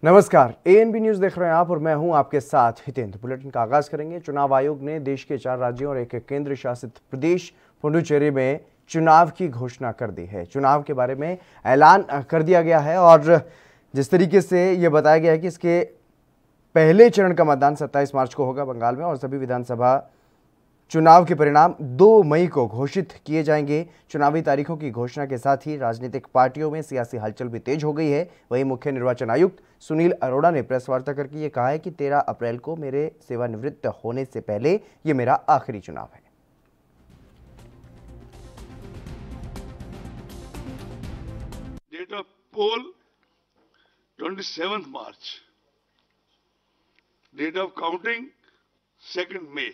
नमस्कार, ANB news देख रहे हैं आप और मैं हूं आपके साथ हितेंद्र। बुलेटिन का आगाज करेंगे। चुनाव आयोग ने देश के 4 राज्यों और एक केंद्र शासित प्रदेश पुडुचेरी में चुनाव की घोषणा कर दी है। चुनाव के बारे में ऐलान कर दिया गया है और जिस तरीके से ये बताया गया है कि इसके पहले चरण का मतदान 27 मार्च को होगा बंगाल में और सभी विधानसभा चुनाव के परिणाम 2 मई को घोषित किए जाएंगे। चुनावी तारीखों की घोषणा के साथ ही राजनीतिक पार्टियों में सियासी हलचल भी तेज हो गई है। वहीं मुख्य निर्वाचन आयुक्त सुनील अरोड़ा ने प्रेस वार्ता करके ये कहा है कि 13 अप्रैल को मेरे सेवानिवृत्त होने से पहले ये मेरा आखिरी चुनाव है। Date of poll 27th March. Date of counting 2nd May.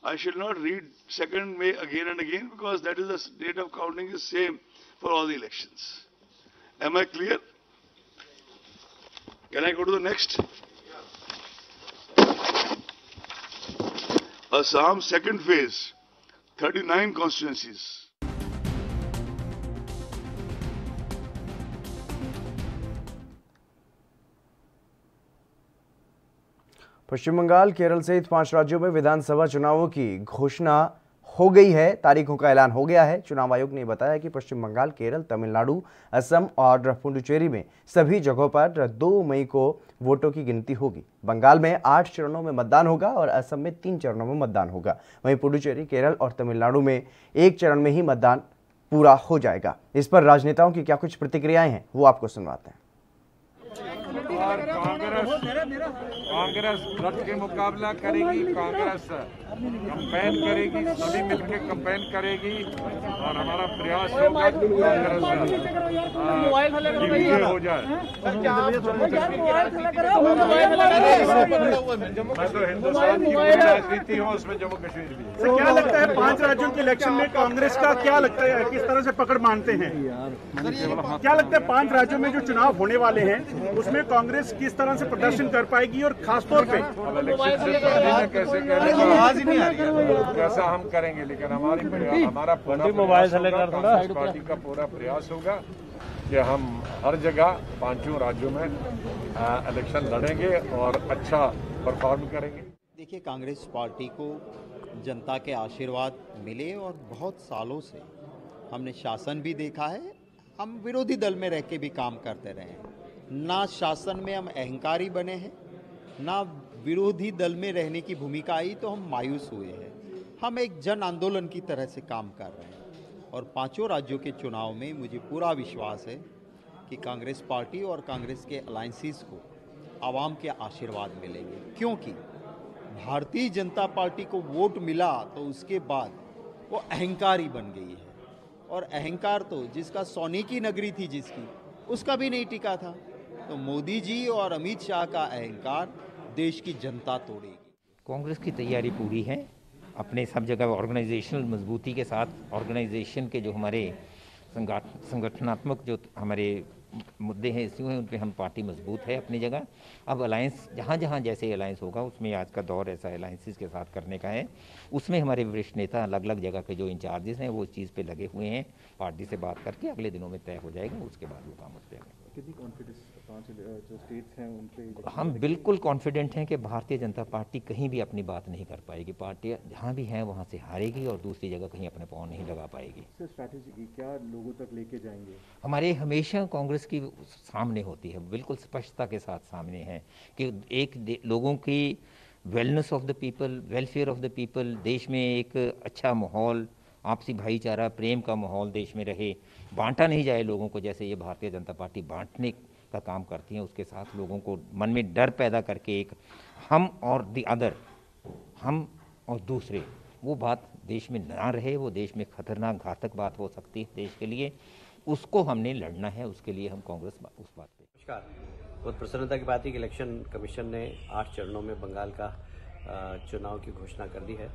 I shall not read 2nd May again and again because that is the date of counting is same for all the elections. Am I clear? Can I go to the next? Assam second phase, 39 constituencies. पश्चिम बंगाल, केरल सहित 5 राज्यों में विधानसभा चुनावों की घोषणा हो गई है। तारीखों का ऐलान हो गया है। चुनाव आयोग ने बताया कि पश्चिम बंगाल, केरल, तमिलनाडु, असम और पुडुचेरी में सभी जगहों पर 2 मई को वोटों की गिनती होगी। बंगाल में 8 चरणों में मतदान होगा और असम में 3 चरणों में मतदान होगा। वहीं पुडुचेरी, केरल और तमिलनाडु में 1 चरण में ही मतदान पूरा हो जाएगा। इस पर राजनेताओं की क्या कुछ प्रतिक्रियाएं हैं वो आपको सुनवाते हैं। और कांग्रेस डट के मुकाबला करेगी। कांग्रेस कंपेन करेगी, सभी मिलकर कंपेन करेगी और हमारा प्रयास होगा कि कांग्रेस विजय हो जाए। तो हिंदुस्तान की राजनीति हो, उसमें जम्मू कश्मीर भी है। क्या लगता है 5 राज्यों के इलेक्शन में कांग्रेस का क्या लगता है, किस तरह से पकड़ मानते हैं? क्या लगता है 5 राज्यों में जो चुनाव होने वाले हैं उसमें कांग्रेस किस तरह से प्रदर्शन कर पाएगी और खासतौर पे कैसे कैसा हम करेंगे, लेकिन हमारा पार्टी का पूरा प्रयास होगा कि हम हर जगह 5 राज्यों में इलेक्शन लड़ेंगे और अच्छा परफॉर्म करेंगे। देखिए, कांग्रेस पार्टी को जनता के आशीर्वाद मिले और बहुत सालों से हमने शासन भी देखा है, हम विरोधी दल में रह के भी काम करते रहे हैं। ना शासन में हम अहंकारी बने हैं, ना विरोधी दल में रहने की भूमिका आई तो हम मायूस हुए हैं। हम एक जन आंदोलन की तरह से काम कर रहे हैं और 5 राज्यों के चुनाव में मुझे पूरा विश्वास है कि कांग्रेस पार्टी और कांग्रेस के अलायंसेस को आवाम के आशीर्वाद मिलेंगे, क्योंकि भारतीय जनता पार्टी को वोट मिला तो उसके बाद वो अहंकारी बन गई है और अहंकार तो जिसका सोने की नगरी थी जिसकी, उसका भी नहीं टिका था। तो मोदी जी और अमित शाह का अहंकार देश की जनता तोड़ेगी। कांग्रेस की तैयारी पूरी है, अपने सब जगह ऑर्गेनाइजेशनल मजबूती के साथ ऑर्गेनाइजेशन के जो हमारे संगठनात्मक जो हमारे मुद्दे हैं, इश्यू हैं, उन पे हम पार्टी मजबूत है अपनी जगह। अब अलायंस जहाँ जहाँ जैसे अलायंस होगा उसमें आज का दौर ऐसा अलायंसेस के साथ करने का है। उसमें हमारे वरिष्ठ नेता अलग अलग जगह के जो इंचार्जेस हैं वो इस चीज़ पे लगे हुए हैं। पार्टी से बात करके अगले दिनों में तय हो जाएगा, उसके बाद वो काम उस पर कितनी कॉन्फिडेंस 5 जो स्टेट्स हैं उन पे? हम बिल्कुल कॉन्फिडेंट हैं कि भारतीय जनता पार्टी कहीं भी अपनी बात नहीं कर पाएगी। पार्टी जहाँ भी है वहाँ से हारेगी और दूसरी जगह कहीं अपने पाँव नहीं लगा पाएगी। स्ट्रैटेजी की क्या लोगों तक लेके जाएंगे? हमारे हमेशा कांग्रेस की सामने होती है, बिल्कुल स्पष्टता के साथ सामने है कि एक लोगों की wellness of the people, welfare of the people, देश में एक अच्छा माहौल, आपसी भाईचारा, प्रेम का माहौल देश में रहे, बांटा नहीं जाए लोगों को जैसे ये भारतीय जनता पार्टी बांटने का काम करती है। उसके साथ लोगों को मन में डर पैदा करके एक हम और द अदर, हम और दूसरे, वो बात देश में ना रहे, वो देश में खतरनाक घातक बात हो सकती है देश के लिए, उसको हमने लड़ना है। उसके लिए हम कांग्रेस उस बात पे। नमस्कार। बहुत प्रसन्नता की बात है कि इलेक्शन कमीशन ने 8 चरणों में बंगाल का चुनाव की घोषणा कर दी है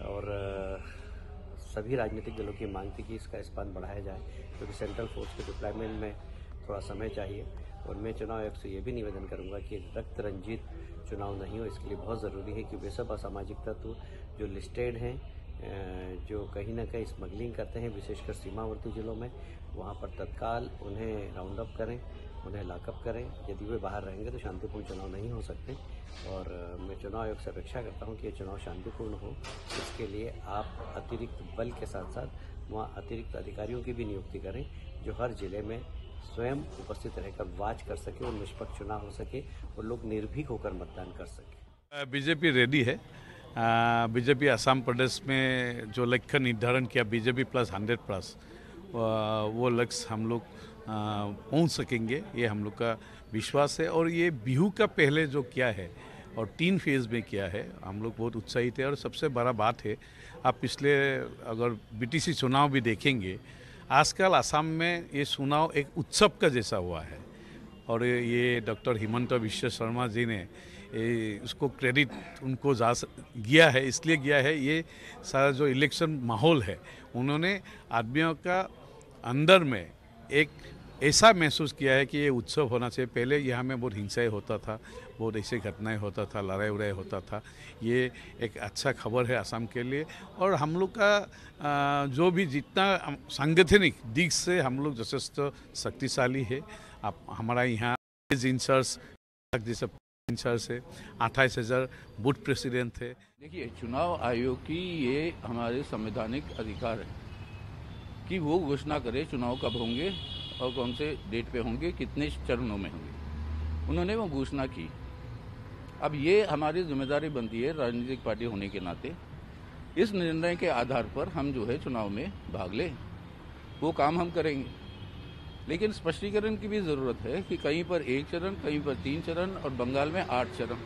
और सभी राजनीतिक दलों की मांग थी कि इसका स्पान बढ़ाया जाए, क्योंकि सेंट्रल फोर्स के डिप्लॉयमेंट में थोड़ा समय चाहिए। और मैं चुनाव आयोग से ये भी निवेदन करूंगा कि रक्त रंजित चुनाव नहीं हो, इसके लिए बहुत ज़रूरी है कि वे सब असामाजिक तत्व जो लिस्टेड हैं जो कहीं ना कहीं स्मगलिंग करते हैं, विशेषकर सीमावर्ती जिलों में, वहाँ पर तत्काल उन्हें राउंड अप करें, उन्हें लॉकअप करें। यदि वे बाहर रहेंगे तो शांतिपूर्ण चुनाव नहीं हो सकते। और मैं चुनाव आयोग से अपेक्षा करता हूँ कि ये चुनाव शांतिपूर्ण हो। इसके लिए आप अतिरिक्त बल के साथ साथ वहाँ अतिरिक्त अधिकारियों की भी नियुक्ति करें, जो हर जिले में स्वयं उपस्थित रहकर वाच कर सके और निष्पक्ष चुनाव हो सके और लोग निर्भीक होकर मतदान कर सके। बीजेपी रेडी है। बीजेपी असम प्रदेश में जो लक्ष्य निर्धारण किया बीजेपी प्लस 100+, वो लक्ष्य हम लोग पहुंच सकेंगे, ये हम लोग का विश्वास है। और ये बिहू का पहले जो किया है और 3 फेज़ में किया है, हम लोग बहुत उत्साहित है। और सबसे बड़ा बात है, आप पिछले अगर बीटीसी चुनाव भी देखेंगे, आजकल असम में ये चुनाव एक उत्सव का जैसा हुआ है। और ये डॉक्टर हिमंत बिश्व शर्मा जी ने उसको क्रेडिट उनको गया है, इसलिए गया है। ये सारा जो इलेक्शन माहौल है, उन्होंने आदमियों का अंदर में एक ऐसा महसूस किया है कि ये उत्सव होना चाहिए। पहले यहाँ में बहुत हिंसाएं होता था, बहुत ऐसे घटनाएं होता था, लड़ाई उड़ाई होता था। ये एक अच्छा खबर है असम के लिए। और हम लोग का जो भी जितना सांगठनिक दिग से हम लोग यथेष्ट शक्तिशाली है। आप हमारा यहाँ इंचार्ज जैसे इंचार्ज है, 28,000 बूथ प्रेसिडेंट है। देखिए, चुनाव आयोग की ये हमारे संवैधानिक अधिकार है कि वो घोषणा करे चुनाव कब होंगे और कौन से डेट पे होंगे, कितने चरणों में होंगे। उन्होंने वो घोषणा की। अब ये हमारी जिम्मेदारी बनती है राजनीतिक पार्टी होने के नाते, इस निर्णय के आधार पर हम जो है चुनाव में भाग लें, वो काम हम करेंगे। लेकिन स्पष्टीकरण की भी ज़रूरत है कि कहीं पर 1 चरण, कहीं पर 3 चरण और बंगाल में 8 चरण।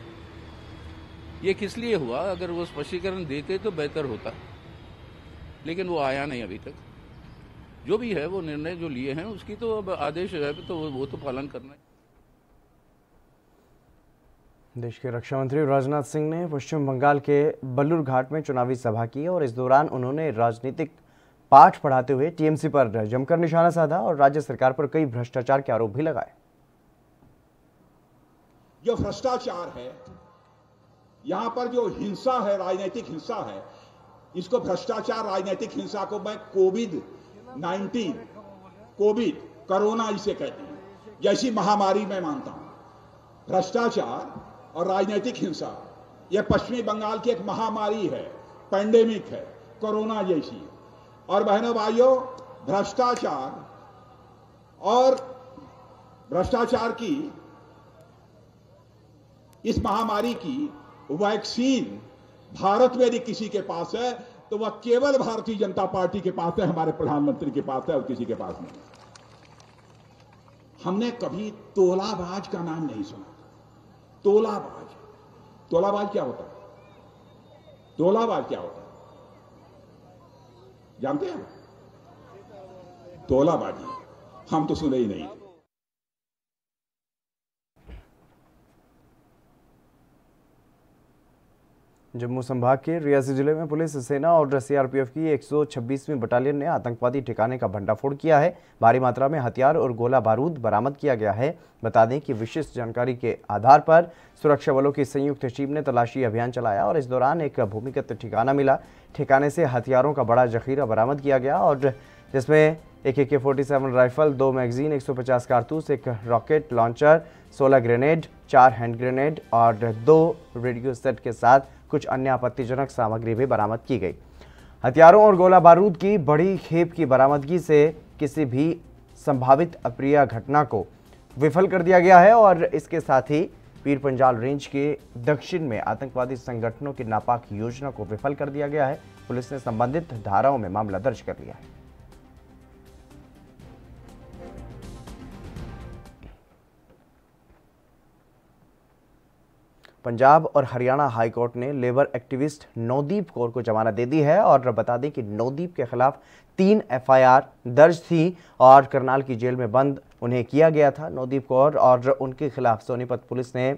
ये किस लिए हुआ? अगर वो स्पष्टीकरण देते तो बेहतर होता, लेकिन वो आया नहीं अभी तक। जो भी है वो निर्णय जो लिए हैं उसकी तो अब आदेश है तो वो तो पालन करना है। देश के रक्षा मंत्री राजनाथ सिंह ने पश्चिम बंगाल के बल्लूरघाट में चुनावी सभा की और इस दौरान उन्होंने राजनीतिक पाठ पढ़ाते हुए टीएमसी पर जमकर निशाना साधा और राज्य सरकार पर कई भ्रष्टाचार के आरोप भी लगाए। जो भ्रष्टाचार है, यहां पर जो हिंसा है, राजनीतिक हिंसा है, इसको भ्रष्टाचार राजनीतिक हिंसा को मैं कोविड कोरोना इसे कहते हैं, जैसी महामारी मैं मानता हूं। भ्रष्टाचार और राजनीतिक हिंसा यह पश्चिमी बंगाल की एक महामारी है, पैंडेमिक है, कोरोना जैसी है। और बहनों भाइयों, भ्रष्टाचार की इस महामारी की वैक्सीन भारत में यदि किसी के पास है तो वह केवल भारतीय जनता पार्टी के पास है, हमारे प्रधानमंत्री के पास है, और किसी के पास नहीं। हमने कभी तोलाबाज का नाम नहीं सुना। तोलाबाज क्या होता है? तोलाबाज क्या होता है जानते हैं? तोलाबाजी हम तो सुने ही नहीं। जम्मू संभाग के रियासी जिले में पुलिस, सेना और सीआरपीएफ की 126वीं बटालियन ने आतंकवादी ठिकाने का भंडाफोड़ किया है। भारी मात्रा में हथियार और गोला बारूद बरामद किया गया है। बता दें कि विशिष्ट जानकारी के आधार पर सुरक्षा बलों की संयुक्त टीम ने तलाशी अभियान चलाया और इस दौरान एक भूमिगत ठिकाना मिला। ठिकाने से हथियारों का बड़ा जखीरा बरामद किया गया और जिसमें एक AK-47 राइफल, 2 मैगजीन, 150 कारतूस, एक rocket launcher, 16 grenade, 4 hand grenade और 2 रेडियो सेट के साथ कुछ अन्य आपत्तिजनक सामग्री भी बरामद की गई। हथियारों और गोला बारूद की बड़ी खेप की बरामदगी से किसी भी संभावित अप्रिय घटना को विफल कर दिया गया है और इसके साथ ही पीर पंजाल रेंज के दक्षिण में आतंकवादी संगठनों की नापाक योजना को विफल कर दिया गया है। पुलिस ने संबंधित धाराओं में मामला दर्ज कर लिया है। पंजाब और हरियाणा हाईकोर्ट ने लेबर एक्टिविस्ट नवदीप कौर को जमानत दे दी है और बता दें कि नवदीप के खिलाफ 3 FIR दर्ज थी और करनाल की जेल में बंद उन्हें किया गया था। नवदीप कौर और उनके खिलाफ सोनीपत पुलिस ने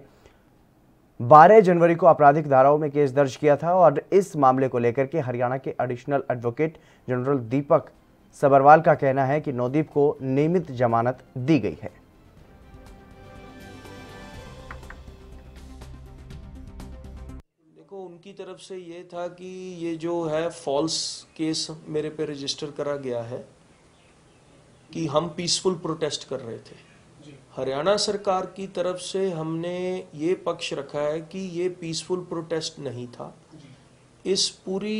12 जनवरी को आपराधिक धाराओं में केस दर्ज किया था और इस मामले को लेकर के हरियाणा के एडिशनल एडवोकेट जनरल दीपक सबरवाल का कहना है कि नवदीप को नियमित जमानत दी गई है। उनकी की तरफ से ये था कि ये जो है फॉल्स केस मेरे पे रजिस्टर करा गया है कि हम पीसफुल प्रोटेस्ट कर रहे थे। हरियाणा सरकार की तरफ से हमने ये पक्ष रखा है कि ये पीसफुल प्रोटेस्ट नहीं था। इस पूरी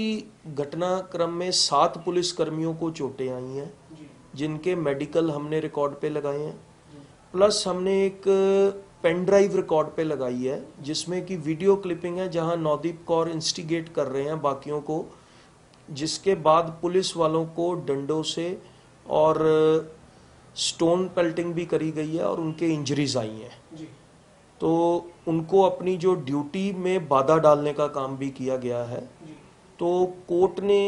घटनाक्रम में 7 पुलिसकर्मियों को चोटें आई हैं, जिनके मेडिकल हमने रिकॉर्ड पे लगाए हैं। प्लस हमने एक पेन ड्राइव रिकॉर्ड पे लगाई है जिसमें कि वीडियो क्लिपिंग है, जहां नवदीप कौर इंस्टिगेट कर रहे हैं बाकियों को, जिसके बाद पुलिस वालों को डंडों से और स्टोन पेल्टिंग भी करी गई है और उनके इंजरीज आई हैं। तो उनको अपनी जो ड्यूटी में बाधा डालने का काम भी किया गया है। तो कोर्ट ने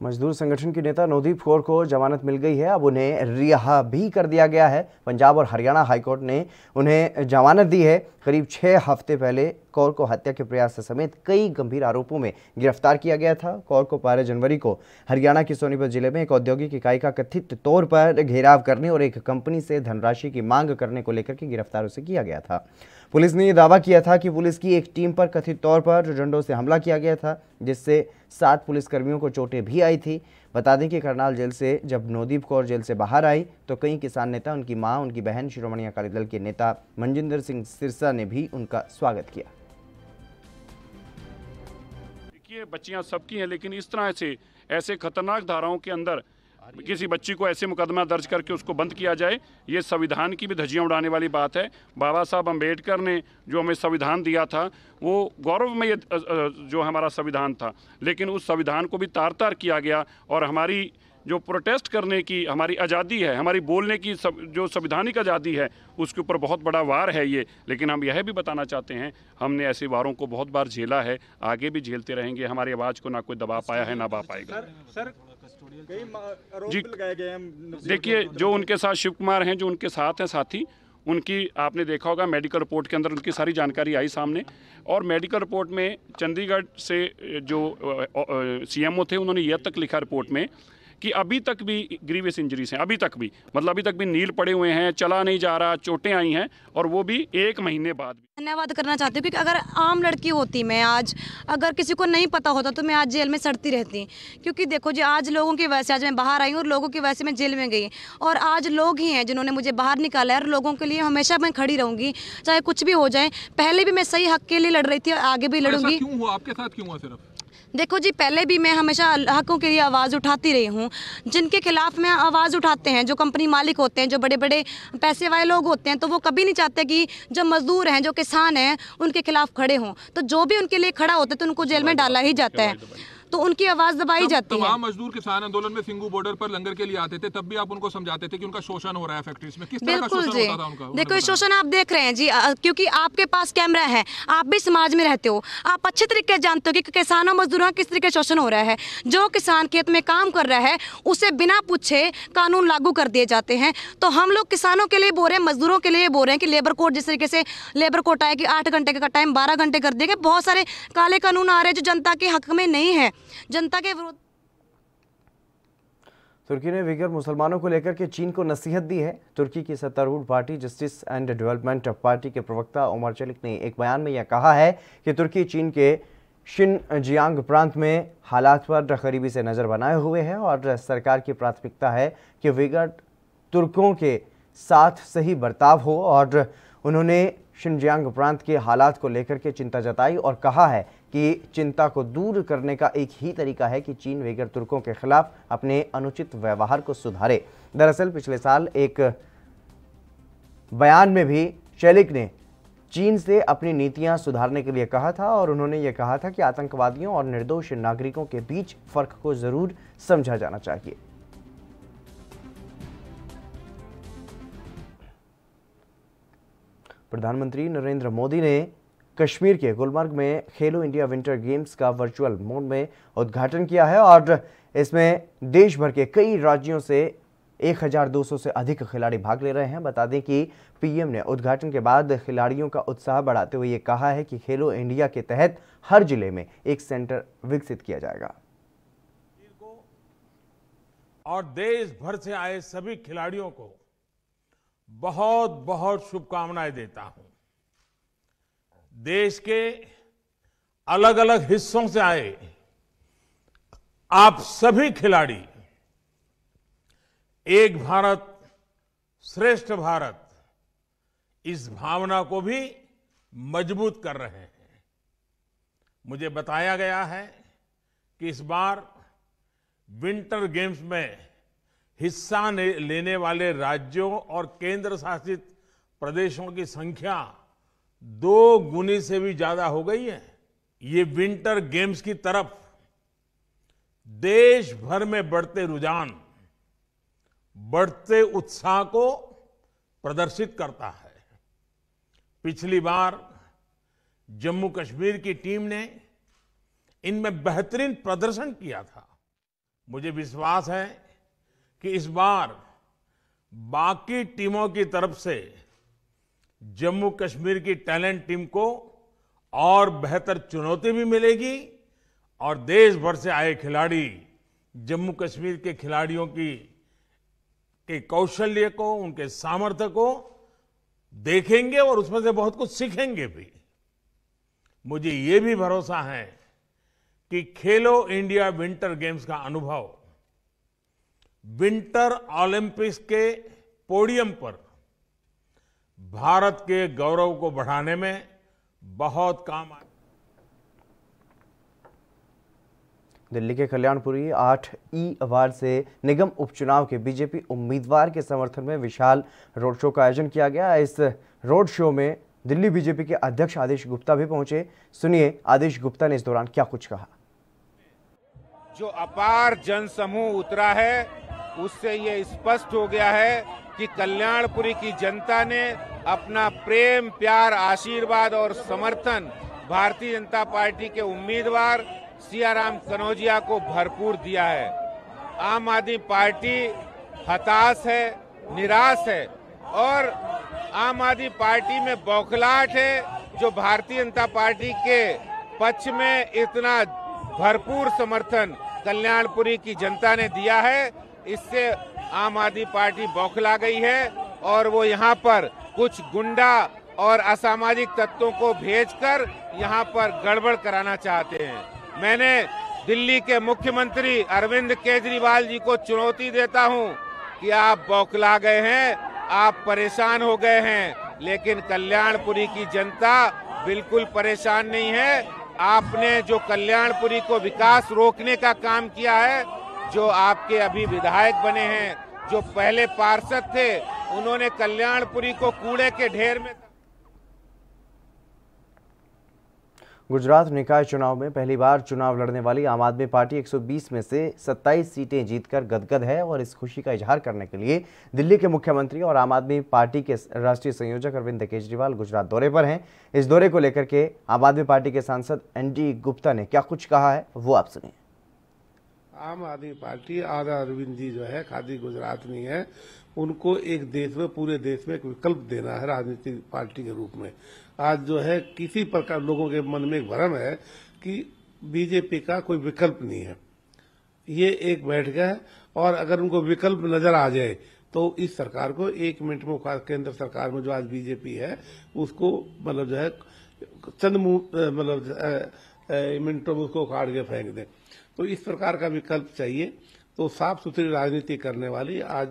मजदूर संगठन के नेता नवदीप कौर को जमानत मिल गई है, अब उन्हें रिहा भी कर दिया गया है। पंजाब और हरियाणा हाईकोर्ट ने उन्हें जमानत दी है। करीब 6 हफ्ते पहले कौर को हत्या के प्रयास समेत कई गंभीर आरोपों में गिरफ्तार किया गया था। कौर को 12 जनवरी को हरियाणा के सोनीपत जिले में एक औद्योगिक इकाई का कथित तौर पर घेराव करने और एक कंपनी से धनराशि की मांग करने को लेकर के गिरफ्तार उसे किया गया था। पुलिस ने यह दावा किया था कि पुलिस की एक टीम पर कथित तौर पर डंडों से हमला किया गया था, जिससे 7 पुलिसकर्मियों को चोटें भी आई थी। बता दें कि करनाल जेल से जब नवदीप कौर जेल से बाहर आई तो कई किसान नेता, उनकी मां, उनकी बहन, शिरोमणि अकाली दल के नेता मनजिंदर सिंह सिरसा ने भी उनका स्वागत किया। देखिए, बच्चियां सबकी हैं, लेकिन इस तरह से ऐसे खतरनाक धाराओं के अंदर किसी बच्ची को ऐसे मुकदमा दर्ज करके उसको बंद किया जाए, ये संविधान की भी धज्जियां उड़ाने वाली बात है। बाबा साहब अम्बेडकर ने जो हमें संविधान दिया था वो गौरवमय जो हमारा संविधान था, लेकिन उस संविधान को भी तार तार किया गया और हमारी जो प्रोटेस्ट करने की हमारी आज़ादी है, हमारी बोलने की जो संवैधानिक आज़ादी है, उसके ऊपर बहुत बड़ा वार है ये। लेकिन हम यह भी बताना चाहते हैं, हमने ऐसे वारों को बहुत बार झेला है, आगे भी झेलते रहेंगे। हमारी आवाज़ को ना कोई दबा पाया है, ना दबा पाएगा। सर जी, देखिए, जो उनके साथ शिव कुमार हैं, जो उनके साथ हैं साथी, उनकी आपने देखा होगा मेडिकल रिपोर्ट के अंदर उनकी सारी जानकारी आई सामने। और मेडिकल रिपोर्ट में चंडीगढ़ से जो सीएमओ थे, उन्होंने यह तक लिखा रिपोर्ट में कि अभी तक भी ग्रीवियस इंजरीज हैं, अभी तक भी, मतलब अभी तक भी नील पड़े हुए हैं, चला नहीं जा रहा, चोटें आई हैं, और वो भी 1 महीने बाद। धन्यवाद करना चाहती हूँ, क्योंकि अगर आम लड़की होती मैं आज, अगर किसी को नहीं पता होता तो मैं आज जेल में सड़ती रहती। क्योंकि देखो जी, आज लोगों की वजह से आज मैं बाहर आई हूँ और लोगों की वजह से मैं जेल में गई, और आज लोग ही हैं जिन्होंने मुझे बाहर निकाला है। और लोगों के लिए हमेशा मैं खड़ी रहूंगी, चाहे कुछ भी हो जाए। पहले भी मैं सही हक के लिए लड़ रही थी और आगे भी लड़ूंगी। क्यों हुआ आपके साथ, क्यों हुआ? सिर्फ देखो जी, पहले भी मैं हमेशा हकों के लिए आवाज़ उठाती रही हूँ। जिनके खिलाफ में आवाज़ उठाते हैं, जो कंपनी मालिक होते हैं, जो बड़े बड़े पैसे वाले लोग होते हैं, तो वो कभी नहीं चाहते कि जो मजदूर हैं, जो किसान हैं, उनके खिलाफ खड़े हों। तो जो भी उनके लिए खड़ा होता है तो उनको जेल में डाला ही जाता है, तो उनकी आवाज़ दबाई जाती है। तमाम मजदूर किसान आंदोलन में सिंगू बॉर्डर पर लंगर के लिए आते थे, तब भी आप उनको समझाते थे कि उनका शोषण हो रहा है फैक्ट्रीज में। किस तरह का शोषण होता था उनका? देखो, शोषण आप देख रहे हैं जी, क्योंकि आपके पास कैमरा है, आप भी समाज में रहते हो, आप अच्छे तरीके से जानते हो कि किसानों मजदूरों का किस तरीके से शोषण हो रहा है। जो किसान खेत में काम कर रहा है उसे बिना पूछे कानून लागू कर दिए जाते हैं। तो हम लोग किसानों के लिए बोल रहे हैं, मजदूरों के लिए बोल रहे हैं कि लेबर कोड, जिस तरीके से लेबर कोड आया कि 8 घंटे का टाइम 12 घंटे कर दिया गया। बहुत सारे काले कानून आ रहे हैं जो जनता के हक में नहीं है, जनता के। तुर्की ने विगर मुसलमानों को लेकर के चीन को नसीहत दी है। तुर्की की सत्तारूढ़ party justice and development party के प्रवक्ता ओमर चलिक ने एक बयान में यह कहा है कि तुर्की चीन के शिनजियांग प्रांत में हालात पर करीबी से नज़र बनाए हुए है और सरकार की प्राथमिकता है कि विगर तुर्कों के साथ सही बर्ताव हो। और उन्होंने शिनजियांग प्रांत के हालात को लेकर के चिंता जताई और कहा है कि चिंता को दूर करने का एक ही तरीका है कि चीन विगर तुर्कों के खिलाफ अपने अनुचित व्यवहार को सुधारे। दरअसल पिछले साल एक बयान में भी चेलिक ने चीन से अपनी नीतियां सुधारने के लिए कहा था और उन्होंने ये कहा था कि आतंकवादियों और निर्दोष नागरिकों के बीच फर्क को जरूर समझा जाना चाहिए। प्रधानमंत्री नरेंद्र मोदी ने कश्मीर के गुलमर्ग में खेलो इंडिया विंटर गेम्स का वर्चुअल मोड में उद्घाटन किया है और इसमें देश भर के कई राज्यों से 1200 से अधिक खिलाड़ी भाग ले रहे हैं। बता दें कि पीएम ने उद्घाटन के बाद खिलाड़ियों का उत्साह बढ़ाते हुए ये कहा है कि खेलो इंडिया के तहत हर जिले में एक सेंटर विकसित किया जाएगा। और देश भर से आए सभी खिलाड़ियों को बहुत बहुत शुभकामनाएं देता हूं। देश के अलग अलग हिस्सों से आए आप सभी खिलाड़ी एक भारत श्रेष्ठ भारत इस भावना को भी मजबूत कर रहे हैं। मुझे बताया गया है कि इस बार विंटर गेम्स में हिस्सा लेने वाले राज्यों और केंद्र शासित प्रदेशों की संख्या 2 गुनी से भी ज्यादा हो गई है। ये विंटर गेम्स की तरफ देश भर में बढ़ते रुझान, बढ़ते उत्साह को प्रदर्शित करता है। पिछली बार जम्मू कश्मीर की टीम ने इनमें बेहतरीन प्रदर्शन किया था। मुझे विश्वास है कि इस बार बाकी टीमों की तरफ से जम्मू कश्मीर की टैलेंट टीम को और बेहतर चुनौती भी मिलेगी और देश भर से आए खिलाड़ी जम्मू कश्मीर के खिलाड़ियों के कौशल्य को, उनके सामर्थ्य को देखेंगे और उसमें से बहुत कुछ सीखेंगे भी। मुझे ये भी भरोसा है कि खेलो इंडिया विंटर गेम्स का अनुभव विंटर ओलंपिक्स के पोडियम पर भारत के गौरव को बढ़ाने में बहुत काम आए। दिल्ली के कल्याणपुरी 8E वार्ड से निगम उपचुनाव के बीजेपी उम्मीदवार के समर्थन में विशाल रोड शो का आयोजन किया गया। इस रोड शो में दिल्ली बीजेपी के अध्यक्ष आदेश गुप्ता भी पहुंचे। सुनिए आदेश गुप्ता ने इस दौरान क्या कुछ कहा। जो अपार जनसमूह उतरा है उससे ये स्पष्ट हो गया है कि कल्याणपुरी की जनता ने अपना प्रेम, प्यार, आशीर्वाद और समर्थन भारतीय जनता पार्टी के उम्मीदवार सियाराम कनौजिया को भरपूर दिया है। आम आदमी पार्टी हताश है, निराश है और आम आदमी पार्टी में बौखलाहट है। जो भारतीय जनता पार्टी के पक्ष में इतना भरपूर समर्थन कल्याणपुरी की जनता ने दिया है, इससे आम आदमी पार्टी बौखला गई है और वो यहाँ पर कुछ गुंडा और असामाजिक तत्वों को भेजकर यहाँ पर गड़बड़ कराना चाहते हैं। मैंने दिल्ली के मुख्यमंत्री अरविंद केजरीवाल जी को चुनौती देता हूं कि आप बौखला गए हैं, आप परेशान हो गए हैं, लेकिन कल्याणपुरी की जनता बिल्कुल परेशान नहीं है। आपने जो कल्याणपुरी को विकास रोकने का काम किया है, जो आपके अभी विधायक बने हैं, जो पहले पार्षद थे, उन्होंने कल्याणपुरी को कूड़े के ढेर में। गुजरात निकाय चुनाव में पहली बार चुनाव लड़ने वाली आम आदमी पार्टी 120 में से 27 सीटें जीतकर गदगद है और इस खुशी का इजहार करने के लिए दिल्ली के मुख्यमंत्री और आम आदमी पार्टी के राष्ट्रीय संयोजक अरविंद केजरीवाल गुजरात दौरे पर हैं। इस दौरे को लेकर के आम आदमी पार्टी के सांसद ND गुप्ता ने क्या कुछ कहा है वो आप सुनिए। आम आदमी पार्टी और अरविंद जी जो है खादी गुजरात नहीं है, उनको एक देश में, पूरे देश में एक विकल्प देना है राजनीतिक पार्टी के रूप में। आज जो है किसी प्रकार लोगों के मन में एक भ्रम है कि बीजेपी का कोई विकल्प नहीं है। ये एक बैठ गया है और अगर उनको विकल्प नजर आ जाए तो इस सरकार को 1 मिनट में, केंद्र सरकार में जो आज बीजेपी है उसको मतलब जो है चंद मिनटों में उसको उखाड़ के फेंक दें। तो इस प्रकार का विकल्प चाहिए। तो साफ सुथरी राजनीति करने वाली आज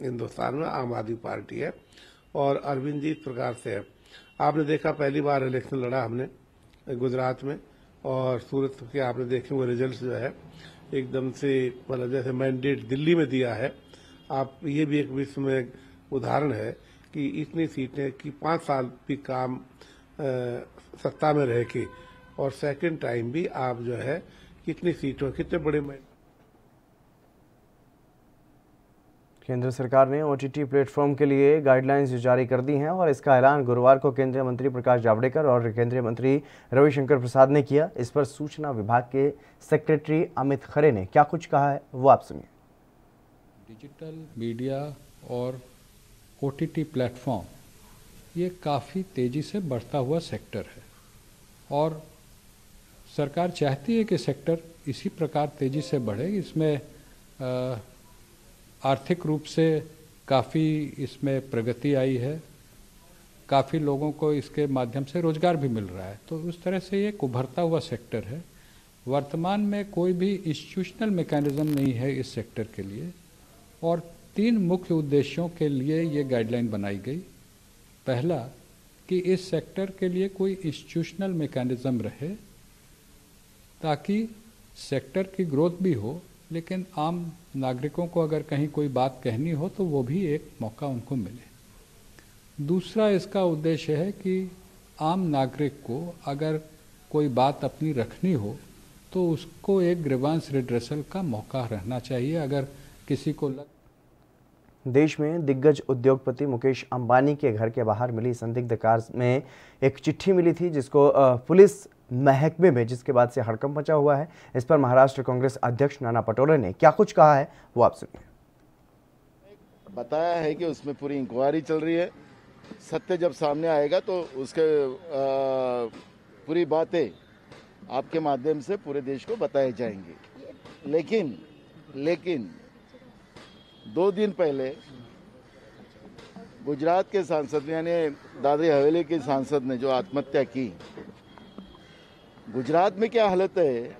हिंदुस्तान में आम आदमी पार्टी है और अरविंद जी इस प्रकार से है। आपने देखा पहली बार इलेक्शन लड़ा हमने गुजरात में और सूरत के आपने देखे वो रिजल्ट जो है एकदम से मतलब जैसे मैंडेट दिल्ली में दिया है। आप ये भी एक विश्व में उदाहरण है कि इतनी सीटें कि 5 साल भी काम सत्ता में रह के और सेकंड टाइम भी आप जो है कितनी सीटों, कितने बड़े। केंद्र सरकार ने OTT प्लेटफॉर्म के लिए गाइडलाइंस जारी कर दी हैं और इसका ऐलान गुरुवार को केंद्रीय मंत्री प्रकाश जावड़ेकर और केंद्रीय मंत्री रविशंकर प्रसाद ने किया। इस पर सूचना विभाग के सेक्रेटरी अमित खरे ने क्या कुछ कहा है वो आप सुनिए। डिजिटल मीडिया और OTT प्लेटफॉर्म ये काफ़ी तेज़ी से बढ़ता हुआ सेक्टर है और सरकार चाहती है कि सेक्टर इसी प्रकार तेज़ी से बढ़े। इसमें आर्थिक रूप से काफ़ी इसमें प्रगति आई है काफ़ी लोगों को इसके माध्यम से रोजगार भी मिल रहा है। तो उस तरह से ये एक उभरता हुआ सेक्टर है। वर्तमान में कोई भी इंस्टीट्यूशनल मैकेनिज्म नहीं है इस सेक्टर के लिए, और 3 मुख्य उद्देश्यों के लिए ये गाइडलाइन बनाई गई। पहला कि इस सेक्टर के लिए कोई इंस्टीट्यूशनल मैकेनिज्म रहे ताकि सेक्टर की ग्रोथ भी हो, लेकिन आम नागरिकों को अगर कहीं कोई बात कहनी हो तो वो भी एक मौका उनको मिले। दूसरा इसका उद्देश्य है कि आम नागरिक को अगर कोई बात अपनी रखनी हो तो उसको एक ग्रीवांस रिड्रेसल का मौका रहना चाहिए। अगर किसी को देश में दिग्गज उद्योगपति मुकेश अंबानी के घर के बाहर मिली संदिग्ध कार में एक चिट्ठी मिली थी जिसको पुलिस महकमे में, जिसके बाद से हड़कंप मचा हुआ है। इस पर महाराष्ट्र कांग्रेस अध्यक्ष नाना पटोले ने क्या कुछ कहा है वो आप सुनिए। बताया है कि उसमें पूरी इंक्वायरी चल रही है, सत्य जब सामने आएगा तो उसके पूरी बातें आपके माध्यम से पूरे देश को बताए जाएंगे। लेकिन 2 दिन पहले गुजरात के सांसद यानी दादरी हवेली के सांसद ने जो आत्महत्या की, गुजरात में क्या हालत है,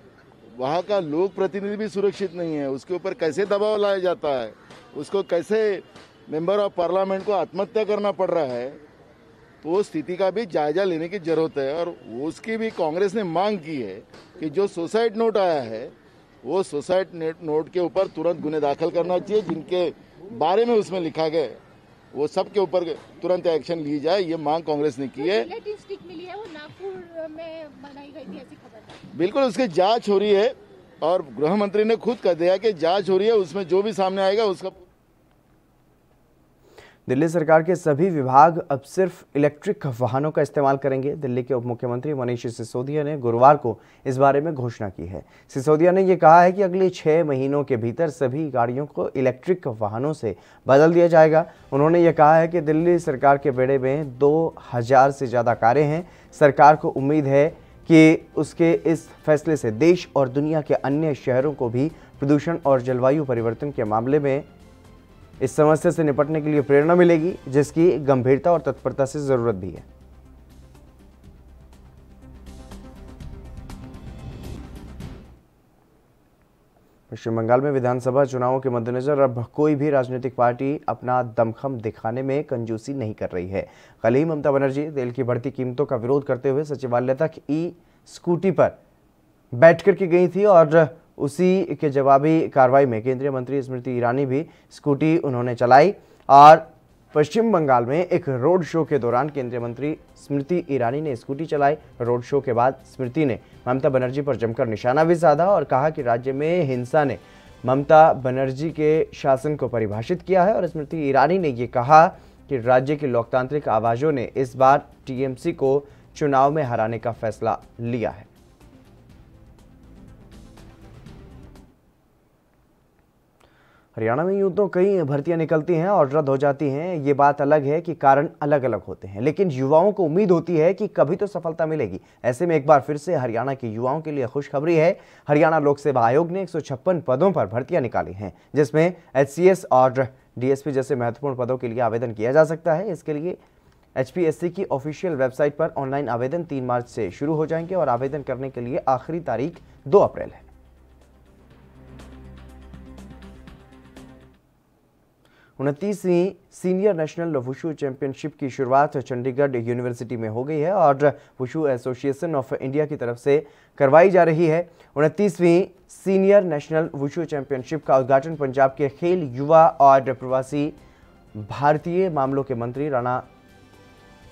वहाँ का लोक प्रतिनिधि भी सुरक्षित नहीं है, उसके ऊपर कैसे दबाव लाया जाता है, उसको कैसे मेंबर ऑफ पार्लियामेंट को आत्महत्या करना पड़ रहा है, तो वो स्थिति का भी जायजा लेने की जरूरत है। और उसकी भी कांग्रेस ने मांग की है कि जो सुसाइड नोट आया है वो सुसाइड नोट के ऊपर तुरंत गुने दाखिल करना चाहिए, जिनके बारे में उसमें लिखा गया वो सब के ऊपर तुरंत एक्शन ली जाए, ये मांग कांग्रेस ने की है। मिली है वो नागपुर में बनाई गई थी ऐसी खबर। बिल्कुल उसकी जांच हो रही है और गृह मंत्री ने खुद कह दिया कि जांच हो रही है, उसमें जो भी सामने आएगा उसका। दिल्ली सरकार के सभी विभाग अब सिर्फ इलेक्ट्रिक वाहनों का इस्तेमाल करेंगे। दिल्ली के उप मुख्यमंत्री मनीष सिसोदिया ने गुरुवार को इस बारे में घोषणा की है। सिसोदिया ने यह कहा है कि अगले 6 महीनों के भीतर सभी गाड़ियों को इलेक्ट्रिक वाहनों से बदल दिया जाएगा। उन्होंने यह कहा है कि दिल्ली सरकार के बेड़े में 2000 से ज़्यादा कारें हैं। सरकार को उम्मीद है कि उसके इस फैसले से देश और दुनिया के अन्य शहरों को भी प्रदूषण और जलवायु परिवर्तन के मामले में इस समस्या से निपटने के लिए प्रेरणा मिलेगी, जिसकी गंभीरता और तत्परता से जरूरत भी है। पश्चिम बंगाल में विधानसभा चुनावों के मद्देनजर अब कोई भी राजनीतिक पार्टी अपना दमखम दिखाने में कंजूसी नहीं कर रही है। कल ही ममता बनर्जी तेल की बढ़ती कीमतों का विरोध करते हुए सचिवालय तक स्कूटी पर बैठ कर के गई थी और उसी के जवाबी कार्रवाई में केंद्रीय मंत्री स्मृति ईरानी भी स्कूटी उन्होंने चलाई। और पश्चिम बंगाल में एक रोड शो के दौरान केंद्रीय मंत्री स्मृति ईरानी ने स्कूटी चलाई। रोड शो के बाद स्मृति ने ममता बनर्जी पर जमकर निशाना भी साधा और कहा कि राज्य में हिंसा ने ममता बनर्जी के शासन को परिभाषित किया है। और स्मृति ईरानी ने ये कहा कि राज्य की लोकतांत्रिक आवाज़ों ने इस बार टीएमसी को चुनाव में हराने का फैसला लिया है। हरियाणा में यूं तो कई भर्तियां निकलती हैं और रद्द हो जाती हैं, ये बात अलग है कि कारण अलग अलग होते हैं, लेकिन युवाओं को उम्मीद होती है कि कभी तो सफलता मिलेगी। ऐसे में एक बार फिर से हरियाणा के युवाओं के लिए खुशखबरी है। हरियाणा लोक सेवा आयोग ने 156 पदों पर भर्तियां निकाली हैं, जिसमें HCS और DSP जैसे महत्वपूर्ण पदों के लिए आवेदन किया जा सकता है। इसके लिए HPSC की ऑफिशियल वेबसाइट पर ऑनलाइन आवेदन 3 मार्च से शुरू हो जाएंगे और आवेदन करने के लिए आखिरी तारीख 2 अप्रैल है। 29वीं सीनियर नेशनल वुशु चैंपियनशिप की शुरुआत चंडीगढ़ यूनिवर्सिटी में हो गई है और वुशु एसोसिएशन ऑफ इंडिया की तरफ से करवाई जा रही है। 29वीं सीनियर नेशनल वुशु चैंपियनशिप का उद्घाटन पंजाब के खेल, युवा और प्रवासी भारतीय मामलों के मंत्री राणा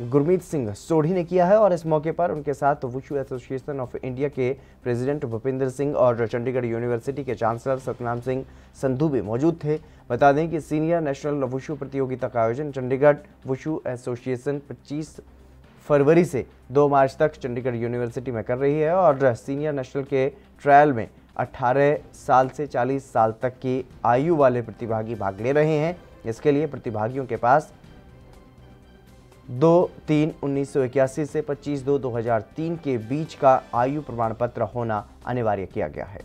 गुरमीत सिंह सोढ़ी ने किया है और इस मौके पर उनके साथ वुशु एसोसिएशन ऑफ इंडिया के प्रेसिडेंट भूपिंदर सिंह और चंडीगढ़ यूनिवर्सिटी के चांसलर सतनाम सिंह संधू भी मौजूद थे। बता दें कि सीनियर नेशनल वुशु प्रतियोगिता का आयोजन चंडीगढ़ वुशु एसोसिएशन 25 फरवरी से 2 मार्च तक चंडीगढ़ यूनिवर्सिटी में कर रही है और सीनियर नेशनल के ट्रायल में 18 साल से 40 साल तक की आयु वाले प्रतिभागी भाग ले रहे हैं। इसके लिए प्रतिभागियों के पास 2-3-1981 से 25-2-2003 के बीच का आयु प्रमाण पत्र होना अनिवार्य किया गया है।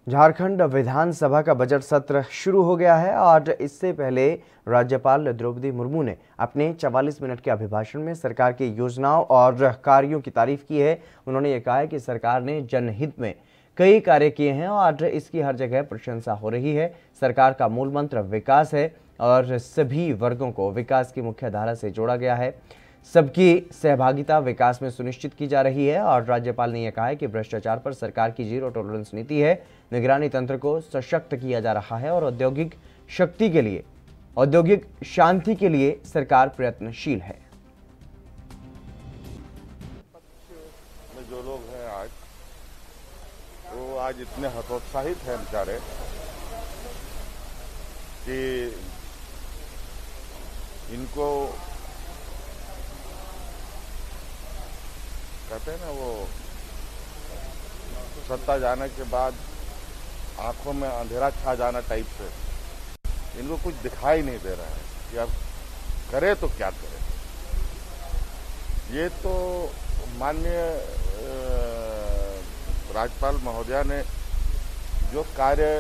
झारखंड विधानसभा का बजट सत्र शुरू हो गया है और इससे पहले राज्यपाल द्रौपदी मुर्मू ने अपने 44 मिनट के अभिभाषण में सरकार की योजनाओं और कार्यों की तारीफ की है। उन्होंने ये कहा है कि सरकार ने जनहित में कई कार्य किए हैं और इसकी हर जगह प्रशंसा हो रही है। सरकार का मूल मंत्र विकास है और सभी वर्गों को विकास की मुख्य धारा से जोड़ा गया है। सबकी सहभागिता विकास में सुनिश्चित की जा रही है और राज्यपाल ने यह कहा है कि भ्रष्टाचार पर सरकार की जीरो टॉलरेंस नीति है। निगरानी तंत्र को सशक्त किया जा रहा है और औद्योगिक शांति के लिए सरकार प्रयत्नशील है। जो लोग हैं आज वो आज इतने हतोत्साहित हैं बेचारे कि इनको कहते हैं ना, वो सत्ता जाने के बाद आंखों में अंधेरा छा जाना टाइप से इनको कुछ दिखाई नहीं दे रहा है कि अब करे तो क्या करे। ये तो माननीय राज्यपाल महोदया ने जो कार्य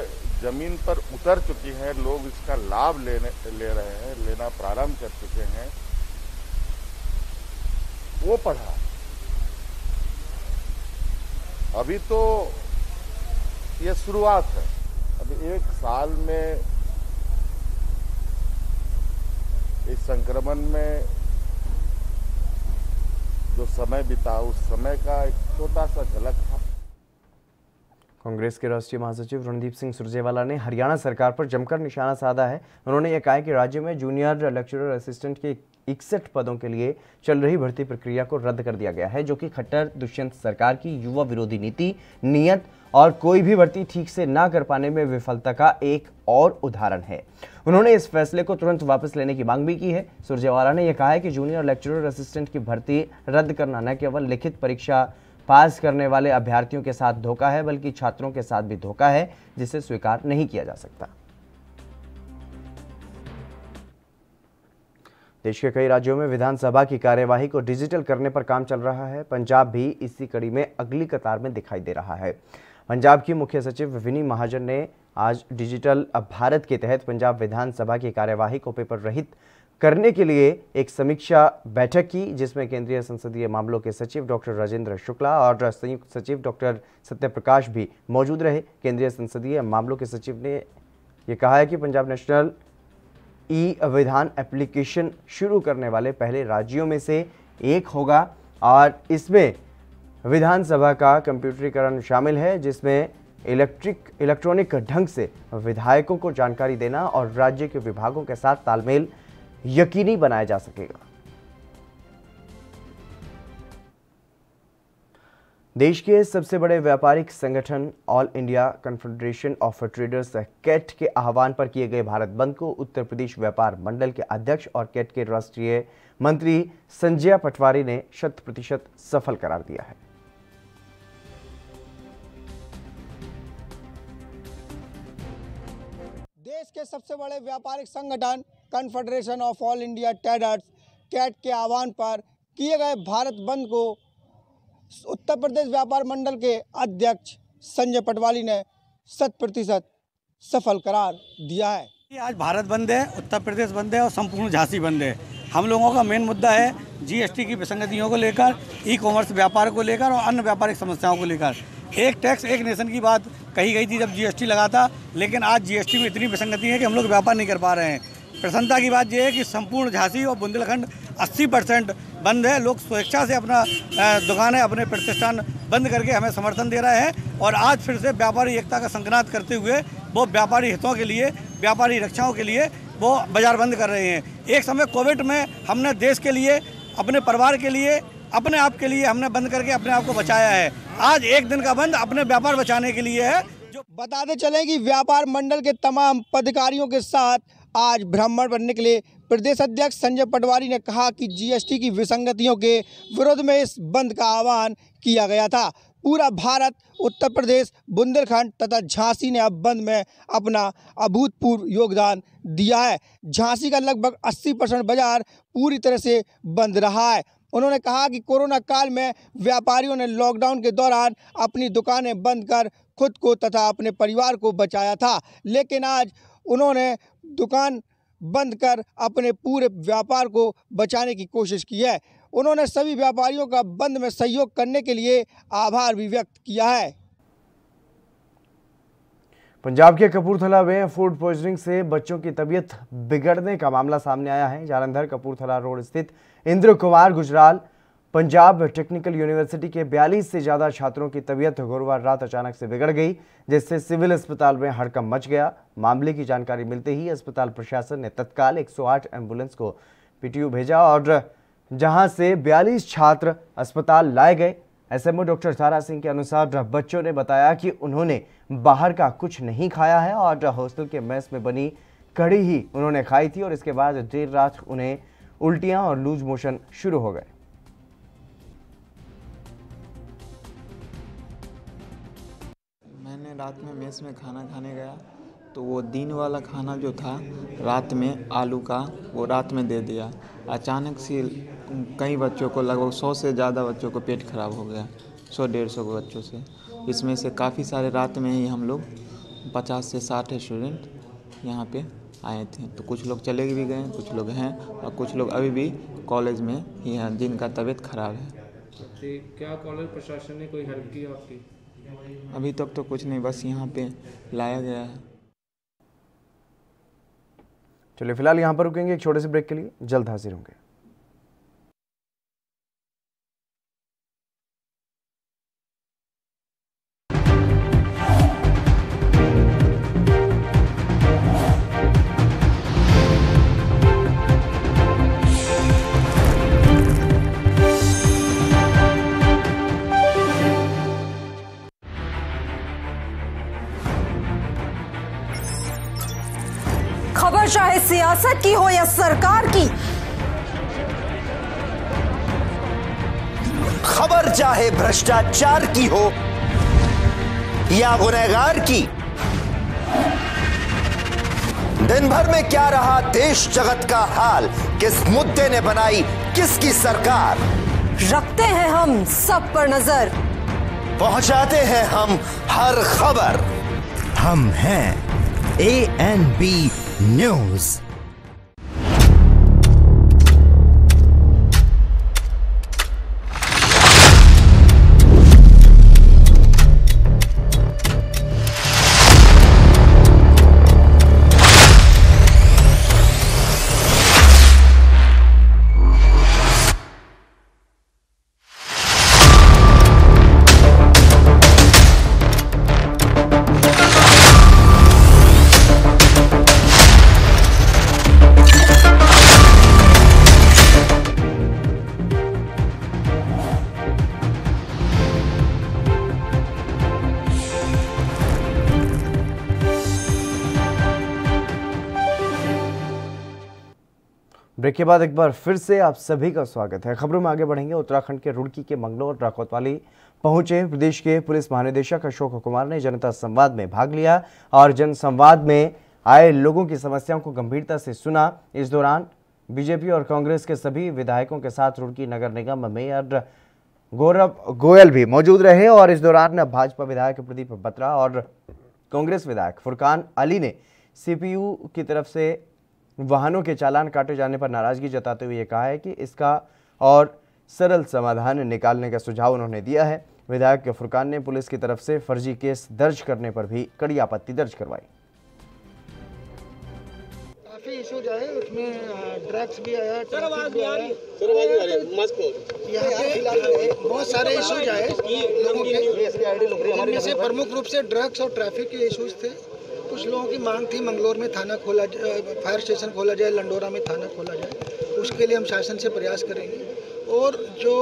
जमीन पर उतर चुकी है, लोग इसका लाभ ले रहे हैं, लेना प्रारंभ कर चुके हैं, वो पढ़ा। अभी तो ये शुरुआत है। अभी एक साल में इस संक्रमण में जो समय बिता उस समय का एक छोटा सा झलक था। कांग्रेस के राष्ट्रीय महासचिव रणदीप सिंह सुरजेवाला ने हरियाणा सरकार पर जमकर निशाना साधा है। उन्होंने ये कहा कि राज्य में जूनियर लेक्चरर असिस्टेंट के 61 पदों के लिए चल रही भर्ती प्रक्रिया को रद्द कर दिया गया है, जो कि खट्टर दुष्यंत सरकार की युवा विरोधी नीति, नीयत और कोई भी भर्ती ठीक से ना कर पाने में विफलता का एक और उदाहरण है। उन्होंने इस फैसले को तुरंत वापस लेने की मांग भी की है। सुरजेवाला ने यह कहा है कि जूनियर लेक्चरर असिस्टेंट की भर्ती रद्द करना न केवल लिखित परीक्षा पास करने वाले अभ्यर्थियों के साथ धोखा है, बल्कि छात्रों के साथ भी धोखा है, जिसे स्वीकार नहीं किया जा सकता। देश के कई राज्यों में विधानसभा की कार्यवाही को डिजिटल करने पर काम चल रहा है। पंजाब भी इसी कड़ी में अगली कतार में दिखाई दे रहा है। पंजाब की मुख्य सचिव विनी महाजन ने आज डिजिटल भारत के तहत पंजाब विधानसभा की कार्यवाही को पेपर रहित करने के लिए एक समीक्षा बैठक की, जिसमें केंद्रीय संसदीय मामलों के सचिव डॉक्टर राजेंद्र शुक्ला और संयुक्त सचिव डॉक्टर सत्यप्रकाश भी मौजूद रहे। केंद्रीय संसदीय मामलों के सचिव ने यह कहा है कि पंजाब नेशनल विधान एप्लीकेशन शुरू करने वाले पहले राज्यों में से एक होगा और इसमें विधानसभा का कंप्यूटरीकरण शामिल है, जिसमें इलेक्ट्रॉनिक ढंग से विधायकों को जानकारी देना और राज्य के विभागों के साथ तालमेल यकीनी बनाया जा सकेगा। देश के सबसे बड़े व्यापारिक संगठन all India confederation of traders CAT के आह्वान पर किए गए भारत बंद को उत्तर प्रदेश व्यापार मंडल के अध्यक्ष और कैट के राष्ट्रीय मंत्री संजय पटवारी ने 100% सफल करार दिया है। देश के सबसे बड़े व्यापारिक संगठन confederation of all India traders CAT के आह्वान पर किए गए भारत बंद को उत्तर प्रदेश व्यापार मंडल के अध्यक्ष संजय पटवारी ने 100% सफल करार दिया है। आज भारत बंद है, उत्तर प्रदेश बंद है और संपूर्ण झांसी बंद है। हम लोगों का मेन मुद्दा है जीएसटी की विसंगतियों को लेकर, ई कॉमर्स व्यापार को लेकर और अन्य व्यापारिक समस्याओं को लेकर। एक टैक्स एक नेशन की बात कही गई थी जब जीएसटी लगा था, लेकिन आज जीएसटी में इतनी विसंगति है कि हम लोग व्यापार नहीं कर पा रहे हैं। प्रसन्नता की बात यह है कि संपूर्ण झांसी और बुंदेलखंड 80% बंद है। लोग स्वेच्छा से अपना दुकानें, अपने प्रतिष्ठान बंद करके हमें समर्थन दे रहे हैं और आज फिर से व्यापारी एकता का संक्रांत करते हुए वो व्यापारी हितों के लिए, व्यापारी रक्षाओं के लिए वो बाजार बंद कर रहे हैं। एक समय कोविड में हमने देश के लिए, अपने परिवार के लिए, अपने आप के लिए हमने बंद करके अपने आप को बचाया है। आज एक दिन का बंद अपने व्यापार बचाने के लिए है। जो बताते चले कि व्यापार मंडल के तमाम पदाधिकारियों के साथ आज भ्रमण पर निकले प्रदेश अध्यक्ष संजय पटवारी ने कहा कि जीएसटी की विसंगतियों के विरोध में इस बंद का आह्वान किया गया था। पूरा भारत, उत्तर प्रदेश, बुंदेलखंड तथा झांसी ने अब बंद में अपना अभूतपूर्व योगदान दिया है। झांसी का लगभग 80% बाजार पूरी तरह से बंद रहा है। उन्होंने कहा कि कोरोना काल में व्यापारियों ने लॉकडाउन के दौरान अपनी दुकानें बंद कर खुद को तथा अपने परिवार को बचाया था, लेकिन आज उन्होंने दुकान बंद कर अपने पूरे व्यापार को बचाने की कोशिश की है। उन्होंने सभी व्यापारियों का बंद में सहयोग करने के लिए आभार भी व्यक्त किया है। पंजाब के कपूरथला में फूड पॉइजनिंग से बच्चों की तबीयत बिगड़ने का मामला सामने आया है। जालंधर कपूरथला रोड स्थित इंद्र कुमार गुजराल पंजाब टेक्निकल यूनिवर्सिटी के 42 से ज़्यादा छात्रों की तबीयत गुरुवार रात अचानक से बिगड़ गई, जिससे सिविल अस्पताल में हड़कंप मच गया। मामले की जानकारी मिलते ही अस्पताल प्रशासन ने तत्काल 108 एम्बुलेंस को पीटीयू भेजा और जहां से 42 छात्र अस्पताल लाए गए। एसएमओ डॉक्टर तारा सिंह के अनुसार बच्चों ने बताया कि उन्होंने बाहर का कुछ नहीं खाया है और हॉस्टल के मेस में बनी कढ़ी ही उन्होंने खाई थी और इसके बाद देर रात उन्हें उल्टियां और लूज मोशन शुरू हो गए। मैंने रात में मेस में खाना खाने गया तो वो दिन वाला खाना जो था रात में आलू का वो रात में दे दिया। अचानक से कई बच्चों को, लगभग 100 से ज़्यादा बच्चों को पेट खराब हो गया, 100-150 बच्चों से। इसमें से काफ़ी सारे रात में ही हम लोग 50 से 60 स्टूडेंट यहाँ पे आए थे। तो कुछ लोग चले भी गए, कुछ लोग हैं और कुछ लोग अभी भी कॉलेज में ही हैं जिनका तबीयत खराब है। क्या कॉलेज प्रशासन ने कोई हेल्प की आपकी? अभी तक तो कुछ नहीं, बस यहाँ पे लाया गया है। चलिए फिलहाल यहाँ पर रुकेंगे एक छोटे से ब्रेक के लिए, जल्द हाजिर होंगे। खबर चाहे सियासत की हो या सरकार की, खबर चाहे भ्रष्टाचार की हो या गुनहगार की, दिन भर में क्या रहा देश जगत का हाल, किस मुद्दे ने बनाई किसकी सरकार, रखते हैं हम सब पर नजर, पहुंचाते हैं हम हर खबर। हम हैं ANB न्यूज। ब्रेक के बाद एक बार फिर से आप सभी का स्वागत है। खबरों में आगे बढ़ेंगे। उत्तराखंड के रुड़की के मंगलोर कोतवाली पहुंचे प्रदेश के पुलिस महानिदेशक अशोक कुमार ने जनता संवाद में भाग लिया और जन संवाद में आए लोगों की समस्याओं को गंभीरता से सुना। इस दौरान बीजेपी और कांग्रेस के सभी विधायकों के साथ रुड़की नगर निगम मेयर गौरव गोयल भी मौजूद रहे और इस दौरान भाजपा विधायक प्रदीप बत्रा और कांग्रेस विधायक फुरकान अली ने CPU की तरफ से वाहनों के चालान काटे जाने पर नाराजगी जताते हुए कहा है कि इसका और सरल समाधान निकालने का सुझाव उन्होंने दिया है। विधायक फुरकान ने पुलिस की तरफ से फर्जी केस दर्ज करने पर भी कड़ी आपत्ति दर्ज करवाई। काफी इशूज आए, उसमें ड्रग्स भी आया, बहुत सारे इशूज आए लोगों के, इनमें से प्रमुख रूप से ड्रग्स और ट्रैफिक के इशूज थे। कुछ लोगों की मांग थी मंगलोर में थाना खोला जाए, फायर स्टेशन खोला जाए, लंडोरा में थाना खोला जाए। उसके लिए हम शासन से प्रयास करेंगे और जो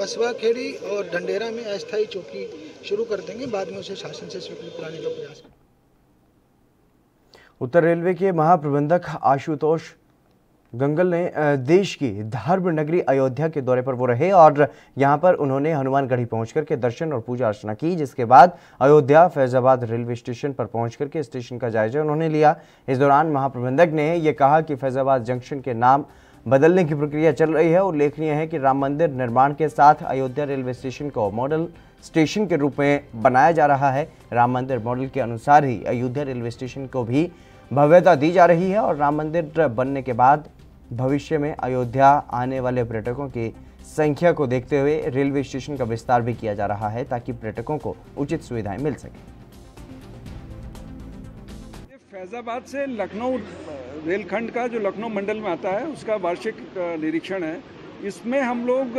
बसवा खेड़ी और ढंडेरा में अस्थायी चौकी शुरू कर देंगे, बाद में उसे शासन से स्वीकृत कराने का प्रयास करेंगे। उत्तर रेलवे के महाप्रबंधक आशुतोष गंगल ने देश की धर्म नगरी अयोध्या के दौरे पर वो रहे और यहां पर उन्होंने हनुमानगढ़ी पहुंच करके दर्शन और पूजा अर्चना की, जिसके बाद अयोध्या फैजाबाद रेलवे स्टेशन पर पहुंच करके स्टेशन का जायजा उन्होंने लिया। इस दौरान महाप्रबंधक ने ये कहा कि फैजाबाद जंक्शन के नाम बदलने की प्रक्रिया चल रही है। उल्लेखनीय है कि राम मंदिर निर्माण के साथ अयोध्या रेलवे स्टेशन को मॉडल स्टेशन के रूप में बनाया जा रहा है। राम मंदिर मॉडल के अनुसार ही अयोध्या रेलवे स्टेशन को भी भव्यता दी जा रही है और राम मंदिर बनने के बाद भविष्य में अयोध्या आने वाले पर्यटकों की संख्या को देखते हुए रेलवे स्टेशन का विस्तार भी किया जा रहा है ताकि पर्यटकों को उचित सुविधाएं मिल सके। फैजाबाद से लखनऊ रेलखंड का जो लखनऊ मंडल में आता है उसका वार्षिक निरीक्षण है। इसमें हम लोग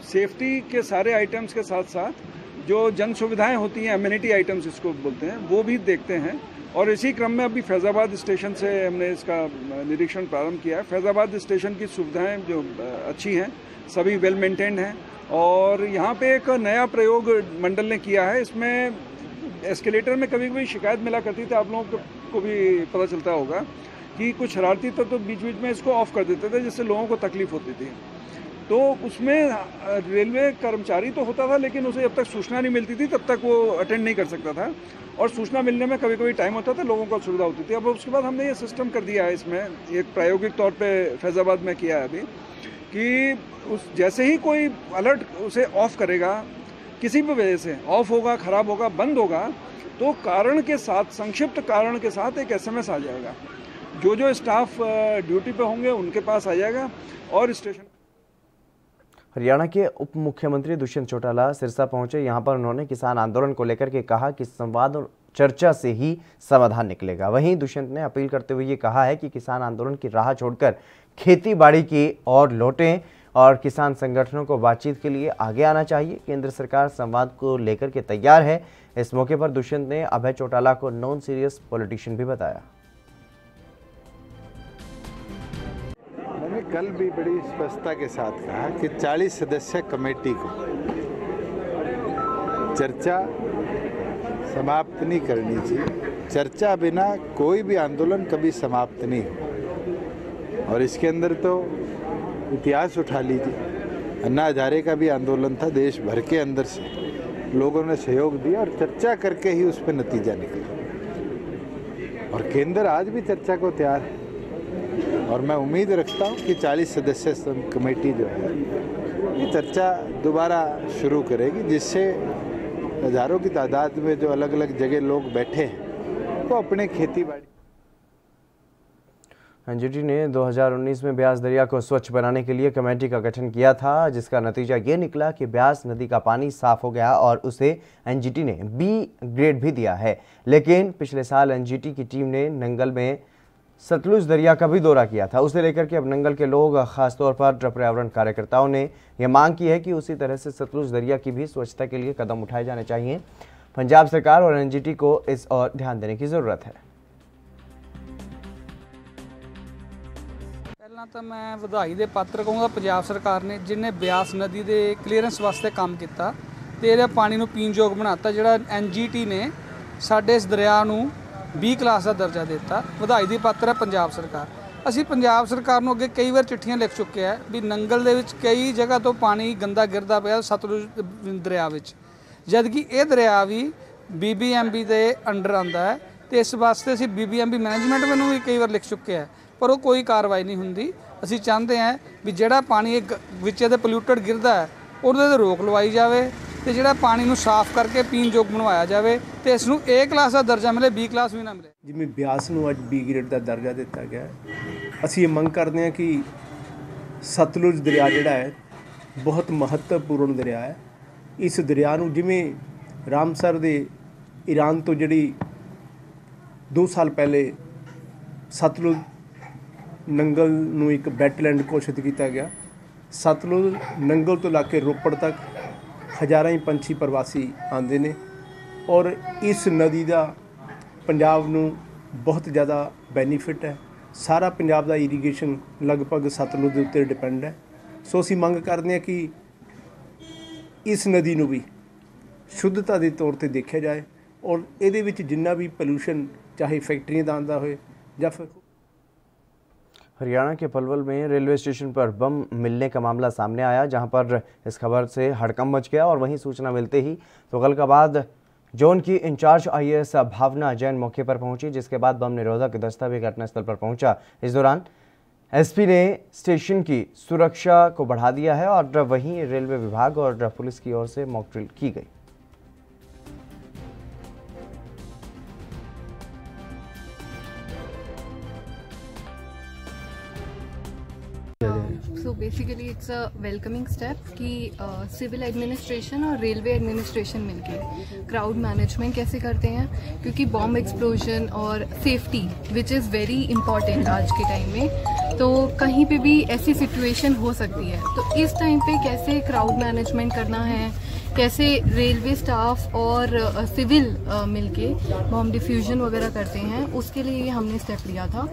सेफ्टी के सारे आइटम्स के साथ साथ जो जन सुविधाएं होती हैं, एमिनिटी आइटम्स इसको बोलते हैं, वो भी देखते हैं। और इसी क्रम में अभी फैजाबाद स्टेशन से हमने इसका निरीक्षण प्रारंभ किया है। फैजाबाद स्टेशन की सुविधाएं जो अच्छी हैं, सभी वेल मेंटेन्ड हैं। और यहाँ पे एक नया प्रयोग मंडल ने किया है। इसमें एस्केलेटर में कभी कभी शिकायत मिला करती थी, आप लोगों को भी पता चलता होगा कि कुछ शरारती तो बीच बीच में इसको ऑफ कर देते थे जिससे लोगों को तकलीफ होती थी। तो उसमें रेलवे कर्मचारी तो होता था लेकिन उसे जब तक सूचना नहीं मिलती थी तब तक वो अटेंड नहीं कर सकता था और सूचना मिलने में कभी कभी टाइम होता था, लोगों को असुविधा होती थी। अब उसके बाद हमने ये सिस्टम कर दिया है, इसमें एक प्रायोगिक तौर पे फैजाबाद में किया है अभी कि उस जैसे ही कोई अलर्ट उसे ऑफ करेगा, किसी भी वजह से ऑफ होगा, खराब होगा, बंद होगा, तो कारण के साथ, संक्षिप्त कारण के साथ एक SMS आ जाएगा। जो स्टाफ ड्यूटी पे होंगे उनके पास आ जाएगा। और स्टेशन हरियाणा के उप मुख्यमंत्री दुष्यंत चौटाला सिरसा पहुंचे। यहां पर उन्होंने किसान आंदोलन को लेकर के कहा कि संवाद और चर्चा से ही समाधान निकलेगा। वहीं दुष्यंत ने अपील करते हुए ये कहा है कि किसान आंदोलन की राह छोड़कर खेती बाड़ी की ओर लौटें और किसान संगठनों को बातचीत के लिए आगे आना चाहिए। केंद्र सरकार संवाद को लेकर के तैयार है। इस मौके पर दुष्यंत ने अभय चौटाला को नॉन सीरियस पॉलिटिशियन भी बताया। मैंने कल भी बड़ी स्पष्टता के साथ कहा कि 40 सदस्य कमेटी को चर्चा समाप्त नहीं करनी चाहिए। चर्चा बिना कोई भी आंदोलन कभी समाप्त नहीं हो। और इसके अंदर तो इतिहास उठा लीजिए, अन्ना हजारे का भी आंदोलन था, देश भर के अंदर से लोगों ने सहयोग दिया और चर्चा करके ही उस पर नतीजा निकला। और केंद्र आज भी चर्चा को तैयार है और मैं उम्मीद रखता हूं कि 40 सदस्य कमेटी जो है ये चर्चा दोबारा शुरू करेगी, जिससे हजारों की तादाद में जो अलग अलग जगह लोग बैठे हैं वो अपने खेती बाड़ी। एनजीटी ने 2019 में ब्यास दरिया को स्वच्छ बनाने के लिए कमेटी का गठन किया था, जिसका नतीजा ये निकला कि ब्यास नदी का पानी साफ हो गया और उसे एनजीटी ने B ग्रेड भी दिया है। लेकिन पिछले साल एनजीटी की टीम ने नंगल में सतलुज दरिया का भी दौरा किया था। उसे लेकर के अब नंगल के लोग, खासतौर पर पर्यावरण कार्यकर्ताओं ने यह मांग की है कि उसी तरह से सतलुज दरिया की भी स्वच्छता के लिए कदम उठाए जाने चाहिए। पंजाब सरकार और एनजीटी को इस ओर ध्यान देने की जरूरत है। तो मैं ਵਧਾਈ ਦੇ ਪਾਤਰ ਕਹੂੰਗਾ ਪੰਜਾਬ ਸਰਕਾਰ ਨੇ, ਜਿਨੇ ਬਿਆਸ ਨਦੀ ਦੇ ਕਲੀਅਰੈਂਸ ਵਾਸਤੇ ਕੰਮ ਕੀਤਾ ਤੇ ਇਹਦੇ ਪਾਣੀ ਨੂੰ ਪੀਣ ਯੋਗ ਬਣਾਤਾ। ਜਿਹੜਾ ਐਨਜੀਟੀ ਨੇ ਸਾਡੇ ਇਸ ਦਰਿਆ ਨੂੰ B ਕਲਾਸ ਦਾ ਦਰਜਾ ਦਿੱਤਾ, ਵਧਾਈ ਦੀ ਪਾਤਰ ਹੈ ਪੰਜਾਬ ਸਰਕਾਰ। ਅਸੀਂ ਪੰਜਾਬ ਸਰਕਾਰ ਨੂੰ ਅੱਗੇ ਕਈ ਵਾਰ ਚਿੱਠੀਆਂ ਲਿਖ ਚੁੱਕੇ ਆ ਵੀ ਨੰਗਲ ਦੇ ਵਿੱਚ ਕਈ ਜਗ੍ਹਾ ਤੋਂ ਪਾਣੀ ਗੰਦਾ ਗਿਰਦਾ ਪਿਆ ਸਤਲੁਜ ਦਰਿਆ ਵਿੱਚ, ਜਦ ਕਿ ਇਹ ਦਰਿਆ ਵੀ BBMB ਦੇ ਅੰਡਰ ਆਉਂਦਾ ਹੈ ਤੇ ਇਸ ਵਾਸਤੇ ਅਸੀਂ BBMB ਮੈਨੇਜਮੈਂਟ ਨੂੰ ਵੀ ਕਈ ਵਾਰ ਲਿਖ ਚੁੱਕੇ ਆ, पर वो कोई कार्रवाई नहीं होंगी। असी चाहते हैं भी जोड़ा पानी विच पोल्यूटेड गिरदा है उहदे ते रोक लवाई जाए तो जोड़ा पानी नूं साफ करके पीण जोग बनवाया जाए तो इसनूं A क्लास का दर्जा मिले, B क्लास भी ना मिले। जिवें ब्यास नूं अज B ग्रेड का दर्जा दिता गया है, असी ये मंग करते हैं कि सतलुज दरिया जिहड़ा है बहुत महत्वपूर्ण दरिया है। इस दरिया नूं जिवें रामसर दे ईरान तो जिहड़ी 2 साल पहले सतलुज नंगल नूं एक वैटलैंड घोषित किया गया। सतलुज नंगल तो लाके रोपड़ तक हज़ारां ही पंछी प्रवासी आते हैं और इस नदी का पंजाब नूं बहुत ज़्यादा बैनीफिट है। सारा पंजाब का इरीगेशन लगभग सतलुज के उत्ते डिपेंड है। सो असीं मंग करते हैं कि इस नदी नूं भी शुद्धता के तौर पर देखा जाए और ये जिन्ना भी पोल्यूशन चाहे फैक्ट्रियां का आंदा होए या फिर। हरियाणा के पलवल में रेलवे स्टेशन पर बम मिलने का मामला सामने आया, जहां पर इस खबर से हड़कंप मच गया और वहीं सूचना मिलते ही तुगलकाबाद जोन की इंचार्ज IAS भावना जैन मौके पर पहुंची, जिसके बाद बम निरोधक दस्ता भी घटनास्थल पर पहुंचा। इस दौरान एसपी ने स्टेशन की सुरक्षा को बढ़ा दिया है और वहीं रेलवे विभाग और पुलिस की ओर से मॉक ड्रिल की गई। So basically it's a welcoming step कि सिविल एडमिनिस्ट्रेशन और रेलवे एडमिनिस्ट्रेशन मिलके क्राउड मैनेजमेंट कैसे करते हैं, क्योंकि बॉम्ब एक्सप्लोजन और safety which is very important आज के टाइम में, तो कहीं पे भी ऐसी सिचुएशन हो सकती है। तो इस टाइम पे कैसे क्राउड मैनेजमेंट करना है, कैसे रेलवे स्टाफ और सिविल मिलके बॉम्ब डिफ्यूजन वगैरह करते हैं, उसके लिए ये हमने स्टेप लिया था,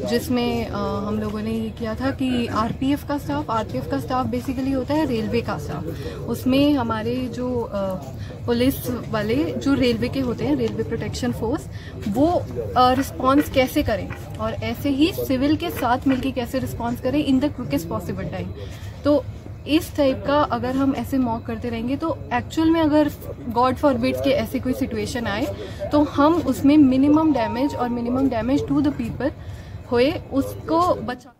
जिसमें हम लोगों ने ये किया था कि आरपीएफ का स्टाफ बेसिकली होता है रेलवे का स्टाफ, उसमें हमारे जो पुलिस वाले जो रेलवे के होते हैं, रेलवे प्रोटेक्शन फोर्स, वो रिस्पॉन्स कैसे करें और ऐसे ही सिविल के साथ मिलके कैसे रिस्पॉन्स करें in the quickest possible time. तो इस टाइप का अगर हम ऐसे मॉक करते रहेंगे तो एक्चुअल में अगर गॉड फॉरबिड्स के ऐसे कोई सिचुएशन आए तो हम उसमें minimum damage to the people होए उसको बचा।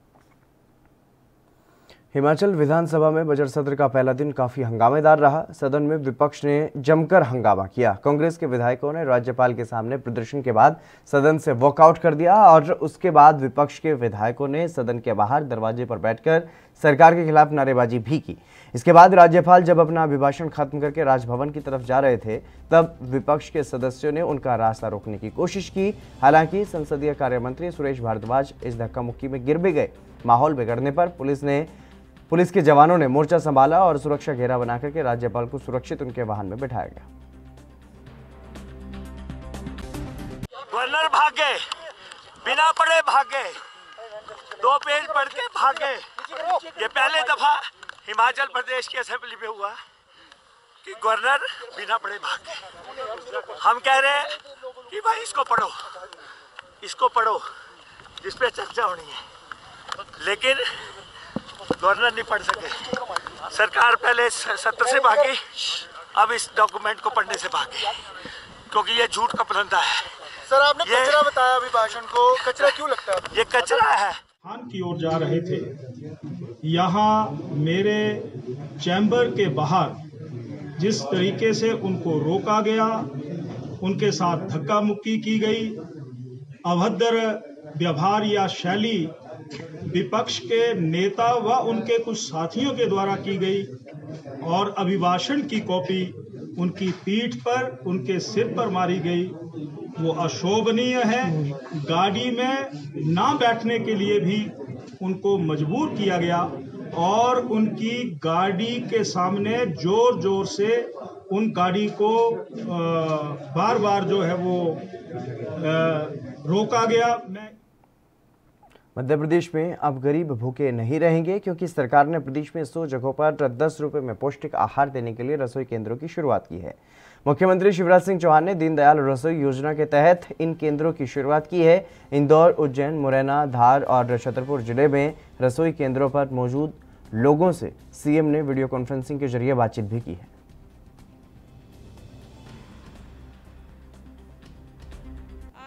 हिमाचल विधानसभा में बजट सत्र का पहला दिन काफी हंगामेदार रहा। सदन में विपक्ष ने जमकर हंगामा किया। कांग्रेस के विधायकों ने राज्यपाल के सामने प्रदर्शन के बाद सदन से वॉकआउट कर दिया और उसके बाद विपक्ष के विधायकों ने सदन के बाहर दरवाजे पर बैठकर सरकार के खिलाफ नारेबाजी भी की। इसके बाद राज्यपाल जब अपना अभिभाषण खत्म करके राजभवन की तरफ जा रहे थे, तब विपक्ष के सदस्यों ने उनका रास्ता रोकने की कोशिश की। हालांकि संसदीय कार्य मंत्री सुरेश भारद्वाज इस धक्का मुक्की में गिर भी गए। माहौल बिगड़ने पर पुलिस के जवानों ने मोर्चा संभाला और सुरक्षा घेरा बनाकर के राज्यपाल को सुरक्षित उनके वाहन में बिठाया गया। गवर्नर भागे, बिना पढ़े भागे, 2 पेज पढ़ के भागे। ये पहले दफा हिमाचल प्रदेश की असेंबली में हुआ कि गवर्नर बिना पढ़े भागे। हम कह रहे हैं कि भाई इसको पढ़ो जिस पे चर्चा होनी है, लेकिन गवर्नर नहीं पढ़ सके। सरकार पहले सत्र से भागी, अब इस डॉक्यूमेंट को पढ़ने से भागी, क्योंकि ये झूठ का फंदा है। सर, आपने कचरा बताया अभिभाषण को, कचरा क्यों लगता है? ये कचरा है। खान की ओर जा रहे थे, यहाँ मेरे चैम्बर के बाहर जिस तरीके से उनको रोका गया, उनके साथ धक्का मुक्की की गई, अभद्र व्यवहार या शैली विपक्ष के नेता व उनके कुछ साथियों के द्वारा की गई और अभिभाषण की कॉपी उनकी पीठ पर, उनके सिर पर मारी गई, वो अशोभनीय है। गाड़ी में ना बैठने के लिए भी उनको मजबूर किया गया और उनकी गाड़ी के सामने जोर जोर से उन गाड़ी को बार बार जो है वो रोका गया। मध्य प्रदेश में अब गरीब भूखे नहीं रहेंगे, क्योंकि सरकार ने प्रदेश में 100 जगहों पर 10 रुपए में पौष्टिक आहार देने के लिए रसोई केंद्रों की शुरुआत की है। मुख्यमंत्री शिवराज सिंह चौहान ने दीनदयाल रसोई योजना के तहत इन केंद्रों की शुरुआत की है। इंदौर, उज्जैन, मुरैना, धार और छतरपुर जिले में रसोई केंद्रों पर मौजूद लोगों से सीएम ने वीडियो कॉन्फ्रेंसिंग के जरिए बातचीत भी की है।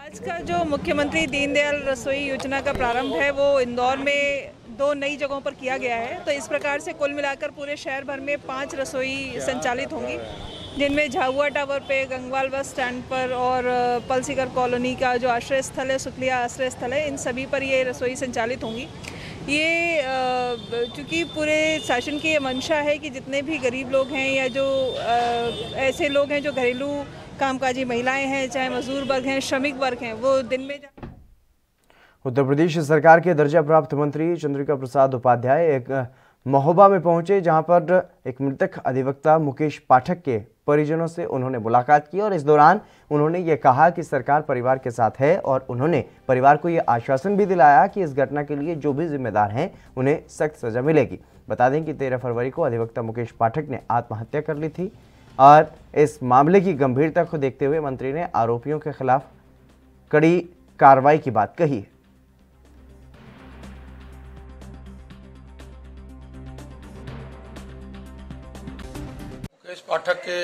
आज का जो मुख्यमंत्री दीनदयाल रसोई योजना का प्रारंभ है वो इंदौर में 2 नई जगहों पर किया गया है। तो इस प्रकार से कुल मिलाकर पूरे शहर भर में 5 रसोई संचालित होंगी, जिनमें झाबुआ टावर पे, गंगवाल बस स्टैंड पर और पलसीकर कॉलोनी का जो आश्रय स्थल है, सुखलिया आश्रय स्थल है, इन सभी पर ये रसोई संचालित होंगी। ये चूँकि पूरे शासन की ये मंशा है कि जितने भी गरीब लोग हैं या जो ऐसे लोग हैं जो घरेलू कामकाजी महिलाएं हैं, चाहे मजदूर वर्ग हैं, श्रमिक वर्ग हैं, वो दिन में उत्तर प्रदेश सरकार के दर्जा प्राप्त मंत्री चंद्रिका प्रसाद उपाध्याय एक महोबा में पहुंचे, जहां पर एक मृतक अधिवक्ता मुकेश पाठक के परिजनों से उन्होंने मुलाकात की और इस दौरान उन्होंने ये कहा कि सरकार परिवार के साथ है और उन्होंने परिवार को ये आश्वासन भी दिलाया कि इस घटना के लिए जो भी जिम्मेदार हैं उन्हें सख्त सजा मिलेगी। बता दें कि 13 फरवरी को अधिवक्ता मुकेश पाठक ने आत्महत्या कर ली थी और इस मामले की गंभीरता को देखते हुए मंत्री ने आरोपियों के खिलाफ कड़ी कार्रवाई की बात कही है। मुकेश पाठक के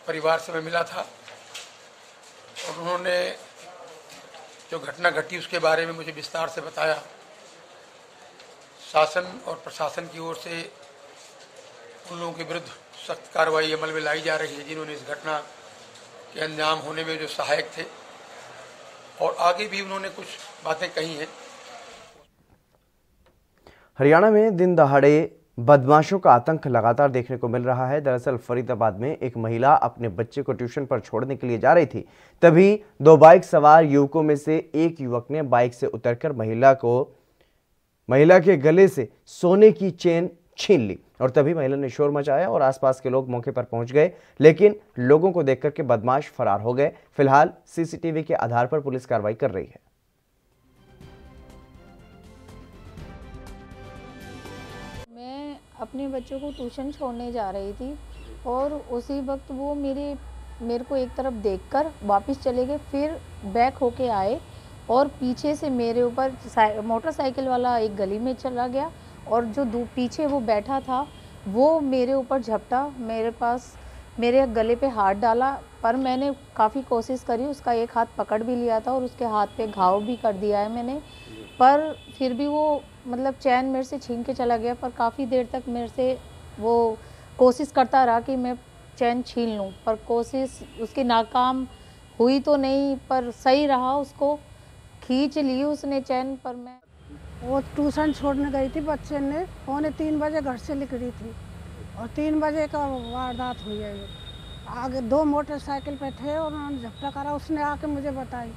परिवार से मैं मिला था और उन्होंने जो घटना घटी उसके बारे में मुझे विस्तार से बताया शासन और प्रशासन की ओर से उन लोगों के विरुद्ध सख्त कार्रवाई अमल में लाई जा रही है जिन्होंने इस घटना के अंजाम होने में जो सहायक थे, और आगे भी उन्होंने कुछ बातें कही हैं। हरियाणा में दिन दहाड़े बदमाशों का आतंक लगातार देखने को मिल रहा है। दरअसल फरीदाबाद में एक महिला अपने बच्चे को ट्यूशन पर छोड़ने के लिए जा रही थी, तभी दो बाइक सवार युवकों में से एक युवक ने बाइक से उतरकर महिला के गले से सोने की चेन छीन ली और तभी महिला ने शोर मचाया और आसपास के लोग मौके पर पहुंच गए, लेकिन लोगों को देखकर के बदमाश फरार हो गए। फिलहाल सीसीटीवी के आधार पर पुलिस कार्रवाई कर रही है। मैं अपने बच्चों को ट्यूशन छोड़ने जा रही थी और उसी वक्त वो मेरे को एक तरफ देखकर वापस चले गए, फिर बैक होके आए और पीछे से मेरे ऊपर मोटरसाइकिल वाला एक गली में चला गया और जो पीछे वो बैठा था वो मेरे ऊपर झपटा, मेरे गले पे हाथ डाला, पर मैंने काफ़ी कोशिश करी, उसका एक हाथ पकड़ भी लिया था और उसके हाथ पे घाव भी कर दिया है मैंने, पर फिर भी वो मतलब चैन मेरे से छीन के चला गया। पर काफ़ी देर तक मेरे से वो कोशिश करता रहा कि मैं चैन छीन लूँ, पर कोशिश उसकी नाकाम हुई तो नहीं, पर सही रहा, उसको खींच ली उसने चैन। पर मैं वो ट्यूशन छोड़ने गई थी, बच्चे ने 2:45 बजे घर से निकली थी और 3 बजे का वारदात हुई है। ये आगे 2 मोटरसाइकिल पे थे और उन्होंने झपटा करा, उसने आके मुझे बताई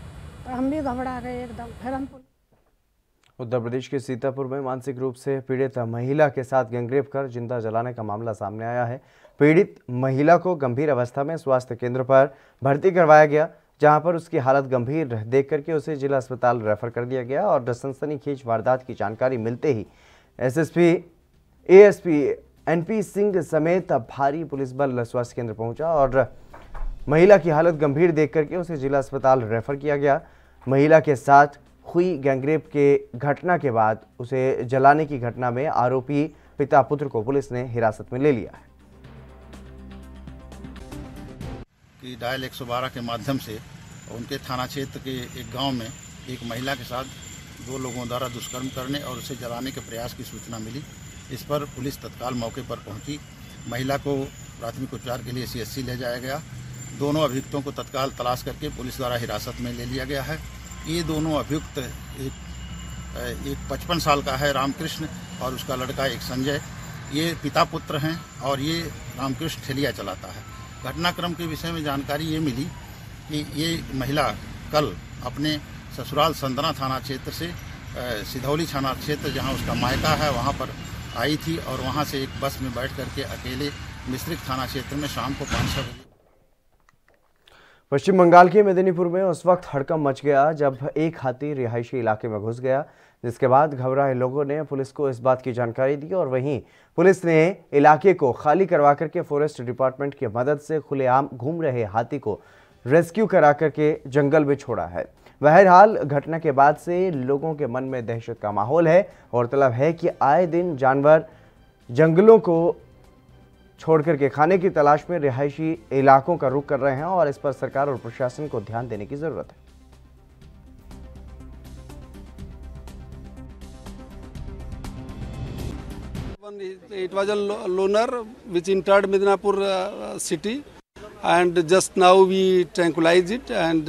तो हम भी घबरा गए एकदम। फिर हम उत्तर प्रदेश के सीतापुर में मानसिक रूप से पीड़ित महिला के साथ गैंगरेप कर जिंदा जलाने का मामला सामने आया है। पीड़ित महिला को गंभीर अवस्था में स्वास्थ्य केंद्र पर भर्ती करवाया गया, जहां पर उसकी हालत गंभीर देख करके उसे जिला अस्पताल रेफर कर दिया गया और सनसनीखेज वारदात की जानकारी मिलते ही एएसपी एनपी सिंह समेत भारी पुलिस बल स्वास्थ्य केंद्र पहुंचा और महिला की हालत गंभीर देख करके उसे जिला अस्पताल रेफर किया गया। महिला के साथ हुई गैंगरेप के घटना के बाद उसे जलाने की घटना में आरोपी पिता पुत्र को पुलिस ने हिरासत में ले लिया है। कि डायल 112 के माध्यम से उनके थाना क्षेत्र के एक गांव में एक महिला के साथ 2 लोगों द्वारा दुष्कर्म करने और उसे जलाने के प्रयास की सूचना मिली। इस पर पुलिस तत्काल मौके पर पहुंची। महिला को प्राथमिक उपचार के लिए CHC ले जाया गया। दोनों अभियुक्तों को तत्काल तलाश करके पुलिस द्वारा हिरासत में ले लिया गया है। ये दोनों अभियुक्त एक 55 साल का है रामकृष्ण और उसका लड़का एक संजय, ये पिता पुत्र हैं और ये रामकृष्ण ठेलिया चलाता है। घटनाक्रम के विषय में जानकारी ये मिली कि ये महिला कल अपने ससुराल संदना थाना क्षेत्र से सिधौली थाना क्षेत्र जहां उसका मायका है वहां पर आई थी और वहां से एक बस में बैठ करके अकेले मिश्रिक थाना क्षेत्र में शाम को 5-6 बजे। पश्चिम बंगाल के मेदिनीपुर में उस वक्त हड़कंप मच गया जब एक हाथी रिहायशी इलाके में घुस गया, जिसके बाद घबराए लोगों ने पुलिस को इस बात की जानकारी दी और वहीं पुलिस ने इलाके को खाली करवा करके फॉरेस्ट डिपार्टमेंट की मदद से खुलेआम घूम रहे हाथी को रेस्क्यू करा करके जंगल में छोड़ा है। बहरहाल घटना के बाद से लोगों के मन में दहशत का माहौल है और तलब है कि आए दिन जानवर जंगलों को छोड़ करके खाने की तलाश में रिहायशी इलाकों का रुख कर रहे हैं और इस पर सरकार और प्रशासन को ध्यान देने की जरूरत है। It was a loner which entered Medinapur city, and just now we tranquilize it and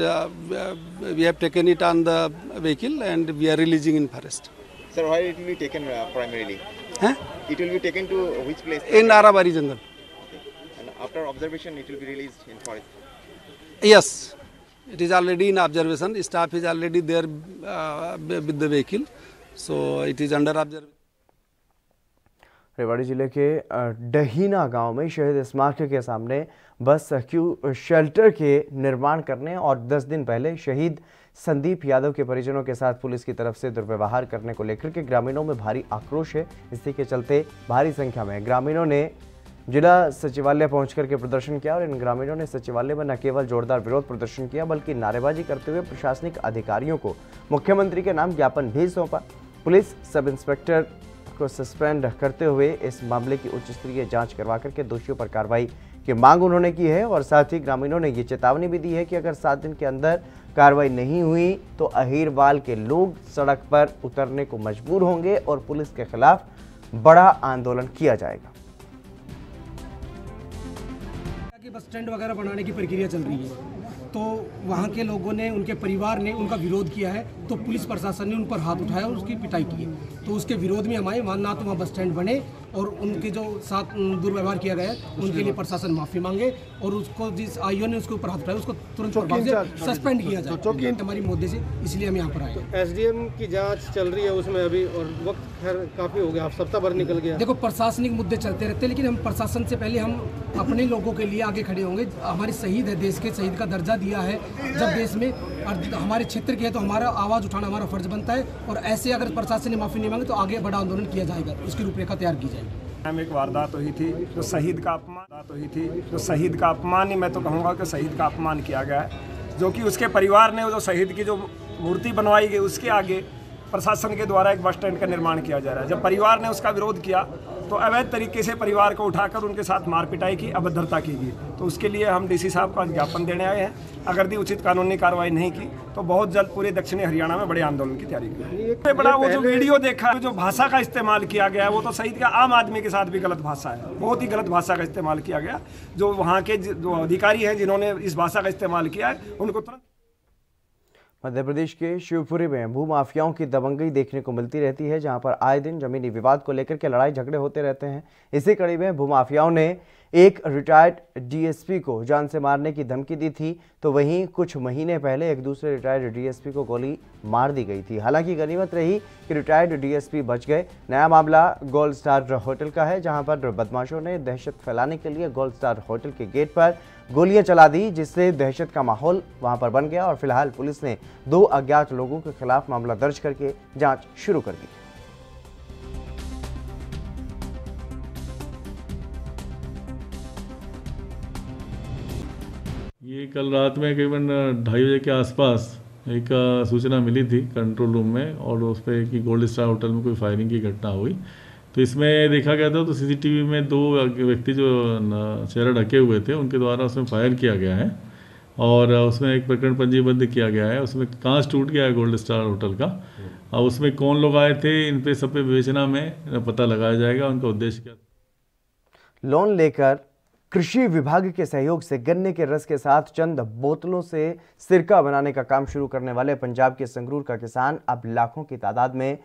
we have taken it on the vehicle and we are releasing in forest. Sir, why it will be taken primarily? Huh? It will be taken to which place? In Arabari jungle. Okay. And after observation, it will be released in forest? Yes, it is already in observation. Staff is already there with the vehicle, so it is under observation. Rewari जिले के डहीना गांव में शहीद स्मारक के सामने bus queue shelter के निर्माण करने और 10 दिन पहले शहीद संदीप यादव के परिजनों के साथ पुलिस की तरफ से दुर्व्यवहार करने को लेकर के ग्रामीणों में भारी आक्रोश है। इसी के चलते भारी संख्या में ग्रामीणों ने जिला सचिवालय पहुंचकर के प्रदर्शन किया और इन ग्रामीणों ने सचिवालय में न केवल जोरदार विरोध प्रदर्शन किया बल्कि नारेबाजी करते हुए प्रशासनिक अधिकारियों को मुख्यमंत्री के नाम ज्ञापन भी सौंपा। पुलिस सब इंस्पेक्टर को सस्पेंड करते हुए इस मामले की उच्च स्तरीय जांच करवा करके दोषियों पर कार्रवाई की मांग उन्होंने की है और साथ ही ग्रामीणों ने ये चेतावनी भी दी है कि अगर 7 दिन के अंदर कार्रवाई नहीं हुई तो अहीरवाल के लोग सड़क पर उतरने को मजबूर होंगे और पुलिस के खिलाफ बड़ा आंदोलन किया जाएगा। बस स्टैंड वगैरह बनाने की प्रक्रिया चल रही है, तो वहाँ के लोगों ने, उनके परिवार ने उनका विरोध किया है, तो पुलिस प्रशासन ने उन पर हाथ उठाया और उसकी पिटाई की है। तो उसके विरोध में हम आए, ना तो वहाँ बस स्टैंड बने और उनके जो साथ दुर्व्यवहार किया गया है उनके लिए प्रशासन माफ़ी मांगे और उसको जिस आईओ ने उसके ऊपर हाथ उठाया उसको तुरंत सस्पेंड किया जाए। चौकी हमारी मुद्दे से, इसलिए हम यहाँ पर आए। एसडीएम की जांच चल रही है उसमें अभी, और वक्त खैर काफ़ी हो गया, सप्ताह भर निकल गया। देखो, प्रशासनिक मुद्दे चलते रहते हैं, लेकिन हम प्रशासन से पहले हम अपने लोगों के लिए आगे खड़े होंगे। हमारे शहीद है, देश के शहीद का दर्जा दिया है जब देश में, और हमारे क्षेत्र के है तो हमारा आवाज़ उठाना हमारा फर्ज बनता है। और ऐसे अगर प्रशासन ने माफ़ी नहीं मांगी तो आगे बड़ा आंदोलन किया जाएगा, उसकी रूपरेखा तैयार की जाएगी। एक वारदात हुई थी जो शहीद का अपमान ही मैं तो कहूँगा कि शहीद का अपमान किया गया है, जो कि उसके परिवार ने जो शहीद की जो मूर्ति बनवाई गई उसके आगे प्रशासन के द्वारा एक बस स्टैंड का निर्माण किया जा रहा है। जब परिवार ने उसका विरोध किया तो अवैध तरीके से परिवार को उठाकर उनके साथ मार पिटाई की, अभद्रता की गई। तो उसके लिए हम डीसी साहब को ज्ञापन देने आए हैं। अगर दी उचित कानूनी कार्रवाई नहीं की तो बहुत जल्द पूरे दक्षिणी हरियाणा में बड़े आंदोलन की तैयारी की। बड़ा वो जो वीडियो देखा, जो भाषा का इस्तेमाल किया गया है वो तो शहीद का आम आदमी के साथ भी गलत भाषा है, बहुत ही गलत भाषा का इस्तेमाल किया गया। जो वहाँ के जो अधिकारी हैं जिन्होंने इस भाषा का इस्तेमाल किया है उनको तुरंत। मध्य प्रदेश के शिवपुरी में भूमाफियाओं की दबंगई देखने को मिलती रहती है, जहां पर आए दिन जमीनी विवाद को लेकर के लड़ाई झगड़े होते रहते हैं। इसी कड़ी में भूमाफियाओं ने एक रिटायर्ड डीएसपी को जान से मारने की धमकी दी थी, तो वहीं कुछ महीने पहले एक दूसरे रिटायर्ड डीएसपी को गोली मार दी गई थी। हालांकि गनीमत रही कि रिटायर्ड डीएसपी बच गए। नया मामला गोल्ड स्टार होटल का है, जहां पर बदमाशों ने दहशत फैलाने के लिए गोल्ड स्टार होटल के गेट पर गोलियां चला दी, जिससे दहशत का माहौल वहां पर बन गया और फिलहाल पुलिस ने 2 अज्ञात लोगों के खिलाफ मामला दर्ज करके जांच शुरू कर दी। ये कल रात में करीबन 2:30 बजे के आसपास एक सूचना मिली थी कंट्रोल रूम में, और उस पर कि गोल्ड स्टार होटल में कोई फायरिंग की घटना हुई। तो इसमें देखा गया था तो सीसीटीवी में 2 व्यक्ति जो चेहरा ढके हुए थे उनके द्वारा उसमें फायर किया गया है, और उसमें एक प्रकरण पंजीबद्ध किया गया है। उसमें कांच टूट गया है गोल्ड स्टार होटल का। अब उसमें कौन लोग आए थे, इन पे सब पे विवेचना में पता लगाया जाएगा उनका उद्देश्य क्या। लोन लेकर कृषि विभाग के सहयोग से गन्ने के रस के साथ चंद बोतलों से सिरका बनाने का काम शुरू करने वाले पंजाब के संगरूर का किसान अब लाखों की तादाद में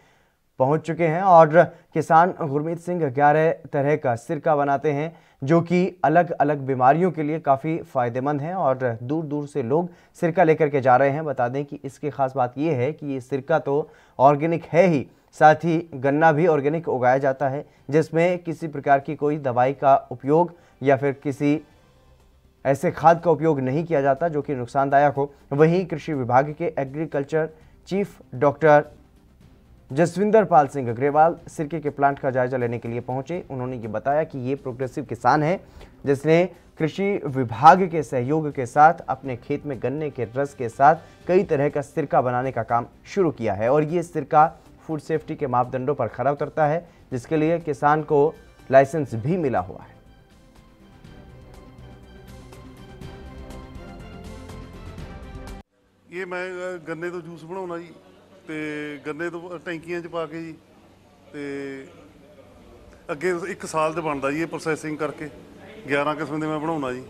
पहुंच चुके हैं। और किसान गुरमीत सिंह 11 तरह का सिरका बनाते हैं, जो कि अलग अलग बीमारियों के लिए काफ़ी फ़ायदेमंद हैं और दूर दूर से लोग सिरका लेकर के जा रहे हैं। बता दें कि इसकी ख़ास बात यह है कि ये सिरका तो ऑर्गेनिक है ही, साथ ही गन्ना भी ऑर्गेनिक उगाया जाता है, जिसमें किसी प्रकार की कोई दवाई का उपयोग या फिर किसी ऐसे खाद का उपयोग नहीं किया जाता जो कि नुकसानदायक हो। वहीं कृषि विभाग के agriculture chief doctor Jaswinder Pal Singh Agarwal सिरके के प्लांट का जायजा लेने के लिए पहुंचे। उन्होंने ये बताया कि ये प्रोग्रेसिव किसान है जिसने कृषि विभाग के सहयोग के साथ अपने खेत में गन्ने के रस के साथ कई तरह का सिरका बनाने का काम शुरू किया है, और ये सिरका फूड सेफ्टी के मापदंडों पर खरा उतरता है, जिसके लिए किसान को लाइसेंस भी मिला हुआ है। ये मैं गन्ने तो जूस बनाना जी, ਤੇ ਗੰਨੇ ਤੋਂ ਟੈਂਕੀਆਂ 'ਚ ਪਾ ਕੇ ਜੀ, ਤੇ ਅੱਗੇ 1 ਸਾਲ ਦੇ ਬਣਦਾ ਜੀ ਇਹ ਪ੍ਰੋਸੈਸਿੰਗ ਕਰਕੇ 11 ਕਿਸਮ ਦੇ ਮੈਂ ਬਣਾਉਣਾ ਜੀ।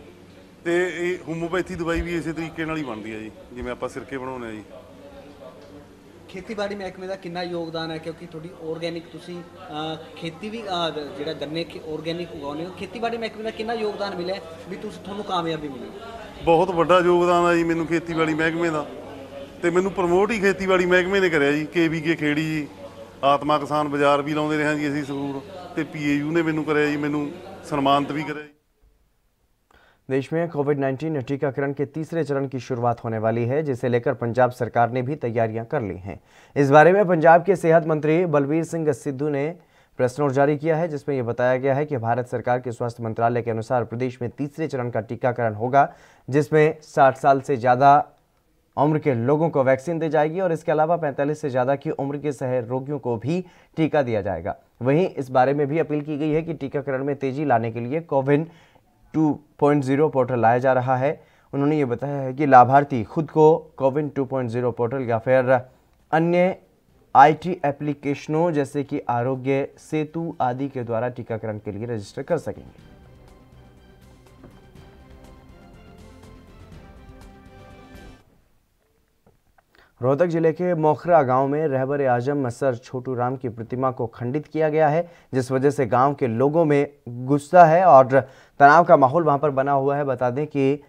ਤੇ ਇਹ ਹੋਮੋਪੈਥੀ ਦਵਾਈ ਵੀ ਇਸੇ ਤਰੀਕੇ ਨਾਲ ਹੀ ਬਣਦੀ ਹੈ ਜੀ, ਜਿਵੇਂ ਆਪਾਂ ਸਿਰਕੇ ਬਣਾਉਂਦੇ ਆ ਜੀ। ਖੇਤੀਬਾੜੀ ਮਹਿਕਮੇ ਦਾ ਕਿੰਨਾ ਯੋਗਦਾਨ ਹੈ, ਕਿਉਂਕਿ ਤੁਹਾਡੀ ਆਰਗੈਨਿਕ ਤੁਸੀਂ ਖੇਤੀ ਵੀ ਜਿਹੜਾ ਗੰਨੇ ਆਰਗੈਨਿਕ ਉਗਾਉਂਦੇ ਹੋ, ਖੇਤੀਬਾੜੀ ਮਹਿਕਮੇ ਦਾ ਕਿੰਨਾ ਯੋਗਦਾਨ ਮਿਲਿਆ ਵੀ ਤੁਹਾਨੂੰ ਕਾਮਯਾਬੀ ਮਿਲੀ? ਬਹੁਤ ਵੱਡਾ ਯੋਗਦਾਨ ਆ ਜੀ ਮੈਨੂੰ ਖੇਤੀਬਾੜੀ ਮਹਿਕਮੇ ਦਾ, ਤੇ ਮੈਨੂੰ ਪ੍ਰਮੋਟ ਹੀ ਖੇਤੀਬਾੜੀ ਮਹਿਕਮੇ ਨੇ ਕਰਿਆ ਜੀ। KVK ਖੇੜੀ ਜੀ, ਆਤਮਾ ਕਿਸਾਨ ਬਾਜ਼ਾਰ ਵੀ ਲਾਉਂਦੇ ਰਹੇ ਜੀ ਅਸੀਂ ਸੰਗਰੂਰ, ਤੇ PAU ਨੇ ਮੈਨੂੰ ਕਰਿਆ ਜੀ, ਮੈਨੂੰ सम्मानित भी करें। देश में कोविड-19 टीकाकरण के तीसरे चरण की शुरुआत होने वाली है, जिसे लेकर पंजाब सरकार ने भी तैयारियां कर ली हैं। इस बारे में पंजाब के सेहत मंत्री बलबीर सिंह सिद्धू ने प्रेस नोट जारी किया है, जिसमें यह बताया गया है कि भारत सरकार के स्वास्थ्य मंत्रालय के अनुसार प्रदेश में तीसरे चरण का टीकाकरण होगा, जिसमें 60 साल से ज़्यादा उम्र के लोगों को वैक्सीन दी जाएगी और इसके अलावा 45 से ज़्यादा की उम्र के शहर रोगियों को भी टीका दिया जाएगा। वहीं इस बारे में भी अपील की गई है कि टीकाकरण में तेजी लाने के लिए कोविन 2.0 पोर्टल लाया जा रहा है उन्होंने ये बताया है कि लाभार्थी खुद को कोविन 2.0 पोर्टल या फिर अन्य IT एप्लीकेशनों जैसे कि आरोग्य सेतु आदि के द्वारा टीकाकरण के लिए रजिस्टर कर सकेंगे। रोहतक जिले के मोखरा गांव में रहबर आजम सर छोटू राम की प्रतिमा को खंडित किया गया है, जिस वजह से गांव के लोगों में गुस्सा है और तनाव का माहौल वहां पर बना हुआ है। बता दें कि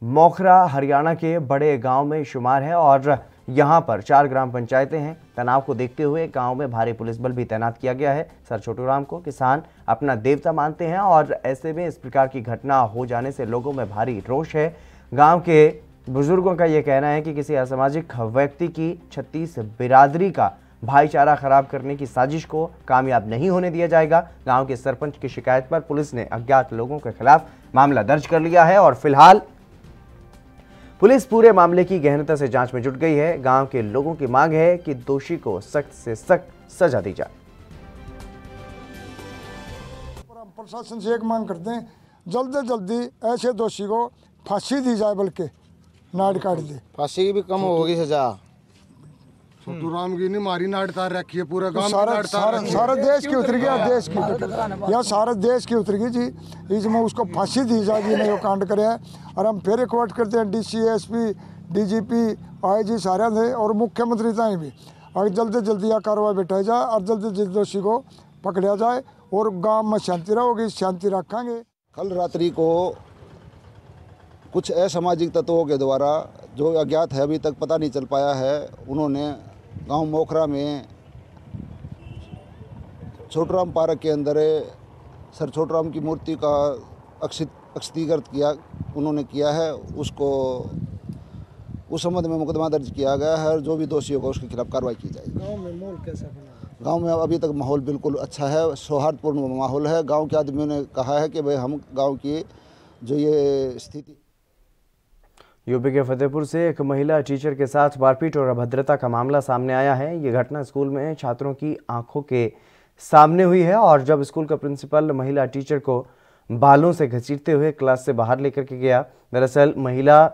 मोखरा हरियाणा के बड़े गांव में शुमार है और यहां पर 4 ग्राम पंचायतें हैं। तनाव को देखते हुए गांव में भारी पुलिस बल भी तैनात किया गया है। सर छोटू राम को किसान अपना देवता मानते हैं और ऐसे में इस प्रकार की घटना हो जाने से लोगों में भारी रोष है। गांव के बुजुर्गों का यह कहना है कि किसी असामाजिक व्यक्ति की 36 बिरादरी का भाईचारा खराब करने की साजिश को कामयाब नहीं होने दिया जाएगा। गांव के सरपंच की शिकायत पर पुलिस ने अज्ञात लोगों के खिलाफ मामला दर्ज कर लिया है और फिलहाल पुलिस पूरे मामले की गहनता से जांच में जुट गई है। गांव के लोगों की मांग है कि दोषी को सख्त से सख्त सजा दी जाए। प्रशासन से एक मांग करते हैं, जल्द से जल्दी ऐसे दोषी को फांसी दी जाए, बल्कि नाड़ काट दे। फांसी की भी कम होगी सजा। छोटू राम की नहीं मारी नाड़ तार रखी है, पूरा गांव सारा देश की उतर गया, देश की या सारा देश की उतर गई जी। इसमें उसको फांसी दी जाए जी, नहीं वो कांड करे। और हम फिर रिक्वेस्ट करते हैं DC SP DGP IG सारे थे और मुख्यमंत्री ताई भी, और जल्द से जल्दी यह कार्रवाई बैठाई जाए और जल्द से जल्द दोषी को पकड़ा जाए और गाँव में शांति रहोगी, शांति रखेंगे। कल रात्रि को कुछ असामाजिक तत्वों के द्वारा, जो अज्ञात है अभी तक पता नहीं चल पाया है, उन्होंने गांव मोखरा में छोटूराम पार्क के अंदर सर छोटूराम की मूर्ति का अक्षतिगत किया उन्होंने किया है। उसको उस संबंध में मुकदमा दर्ज किया गया है और जो भी दोषी होगा उसके खिलाफ कार्रवाई की जाएगी। गांव में माहौल कैसा बना? गांव में अभी तक माहौल बिल्कुल अच्छा है, सौहार्दपूर्ण माहौल है। गांव के आदमियों ने कहा है कि भाई हम गाँव की जो ये स्थिति। यूपी के फतेहपुर से एक महिला टीचर के साथ मारपीट और अभद्रता का मामला सामने आया है। ये घटना स्कूल में छात्रों की आंखों के सामने हुई है और जब स्कूल का प्रिंसिपल महिला टीचर को बालों से घसीटते हुए क्लास से बाहर लेकर के गया। दरअसल महिला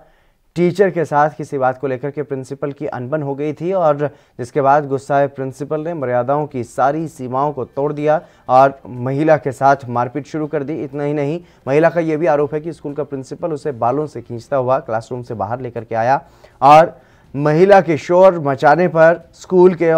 टीचर के साथ किसी बात को लेकर के प्रिंसिपल की अनबन हो गई थी और जिसके बाद गुस्साए प्रिंसिपल ने मर्यादाओं की सारी सीमाओं को तोड़ दिया और महिला के साथ मारपीट शुरू कर दी। इतना ही नहीं, महिला का यह भी आरोप है कि स्कूल का प्रिंसिपल उसे बालों से खींचता हुआ क्लासरूम से बाहर लेकर के आया और महिला के शोर मचाने पर स्कूल के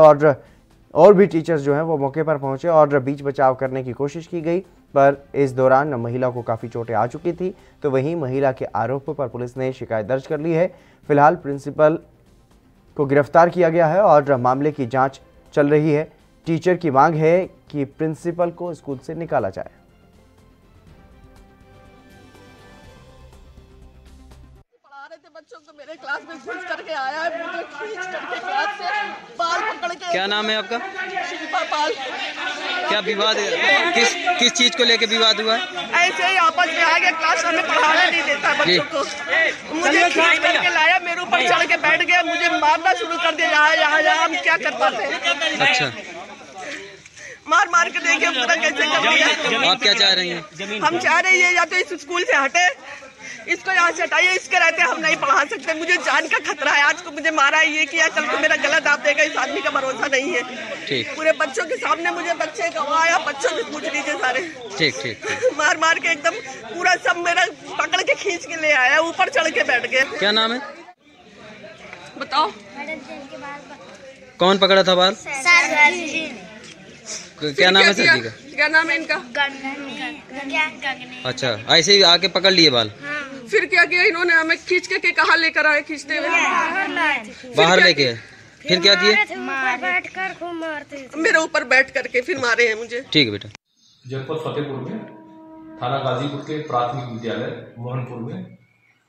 और भी टीचर्स जो हैं वो मौके पर पहुंचे और बीच बचाव करने की कोशिश की गई, पर इस दौरान महिला को काफ़ी चोटें आ चुकी थी। तो वहीं महिला के आरोप पर पुलिस ने शिकायत दर्ज कर ली है। फिलहाल प्रिंसिपल को गिरफ्तार किया गया है और मामले की जांच चल रही है। टीचर की मांग है कि प्रिंसिपल को स्कूल से निकाला जाए। मेरे क्लास में घुस करके आया है, मुझे खींच करके क्लास से बाल पकड़ के। क्या नाम है आपका? शिल्पा पाल। क्या विवाद है? किस चीज को लेके विवाद हुआ है? ऐसे ही आपस में आ गया, क्लास में पढ़ाना नहीं देता बच्चों को। मुझे खींच करके लाया, मेरे ऊपर चढ़ के बैठ गया, मुझे मारना शुरू कर दिया। यहाँ हम क्या कर पाते हैं? अच्छा, मार के देखिए पूरा कैसे कर दिया। आप क्या चाह रही हैं? हम चाह रही है या तो इस स्कूल से हटे, इसको यहाँ से हटाइए, इसके रहते हम नहीं पढ़ा सकते। मुझे जान का खतरा है, आज को मुझे मारा है, ये किया, कल को मेरा गला दाब देगा। इस आदमी का भरोसा नहीं है। ठीक। पूरे बच्चों के सामने मुझे बच्चे गवाया, बच्चों से पूछ लीजिए सारे। ठीक। मार के एकदम पूरा सब मेरा पकड़ के खींच के ले आया, ऊपर चढ़ के बैठ गए। क्या नाम है? बताओ। कौन पकड़ा था बाल? क्या नाम है सर जी का? क्या नाम है इनका? अच्छा, ऐसे ही आके पकड़ लिए बाल? फिर क्या किया इन्होंने? हमें खींच के कहा लेकर आए, खींचते हुए बाहर लेके आए। फिर क्या किए? बैठकर खूब मारते, मेरे ऊपर बैठ करके फिर मारे हैं मुझे। ठीक है बेटा। जनपद फतेहपुर में थाना गाजीपुर के प्राथमिक विद्यालय मोहनपुर में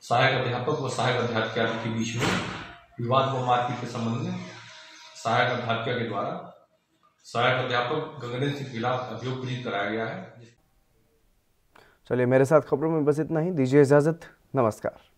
सहायक अध्यापक व सहायक अध्यापिका के बीच में विवाद व मारपीट के संबंध में सहायक अध्यापिका के द्वारा सहायक अध्यापक गगनेंद्र सिंह के खिलाफ अभियोग पंजीकृत कराया गया है। चलिए, मेरे साथ खबरों में बस इतना ही। दीजिए इजाजत। नमस्कार।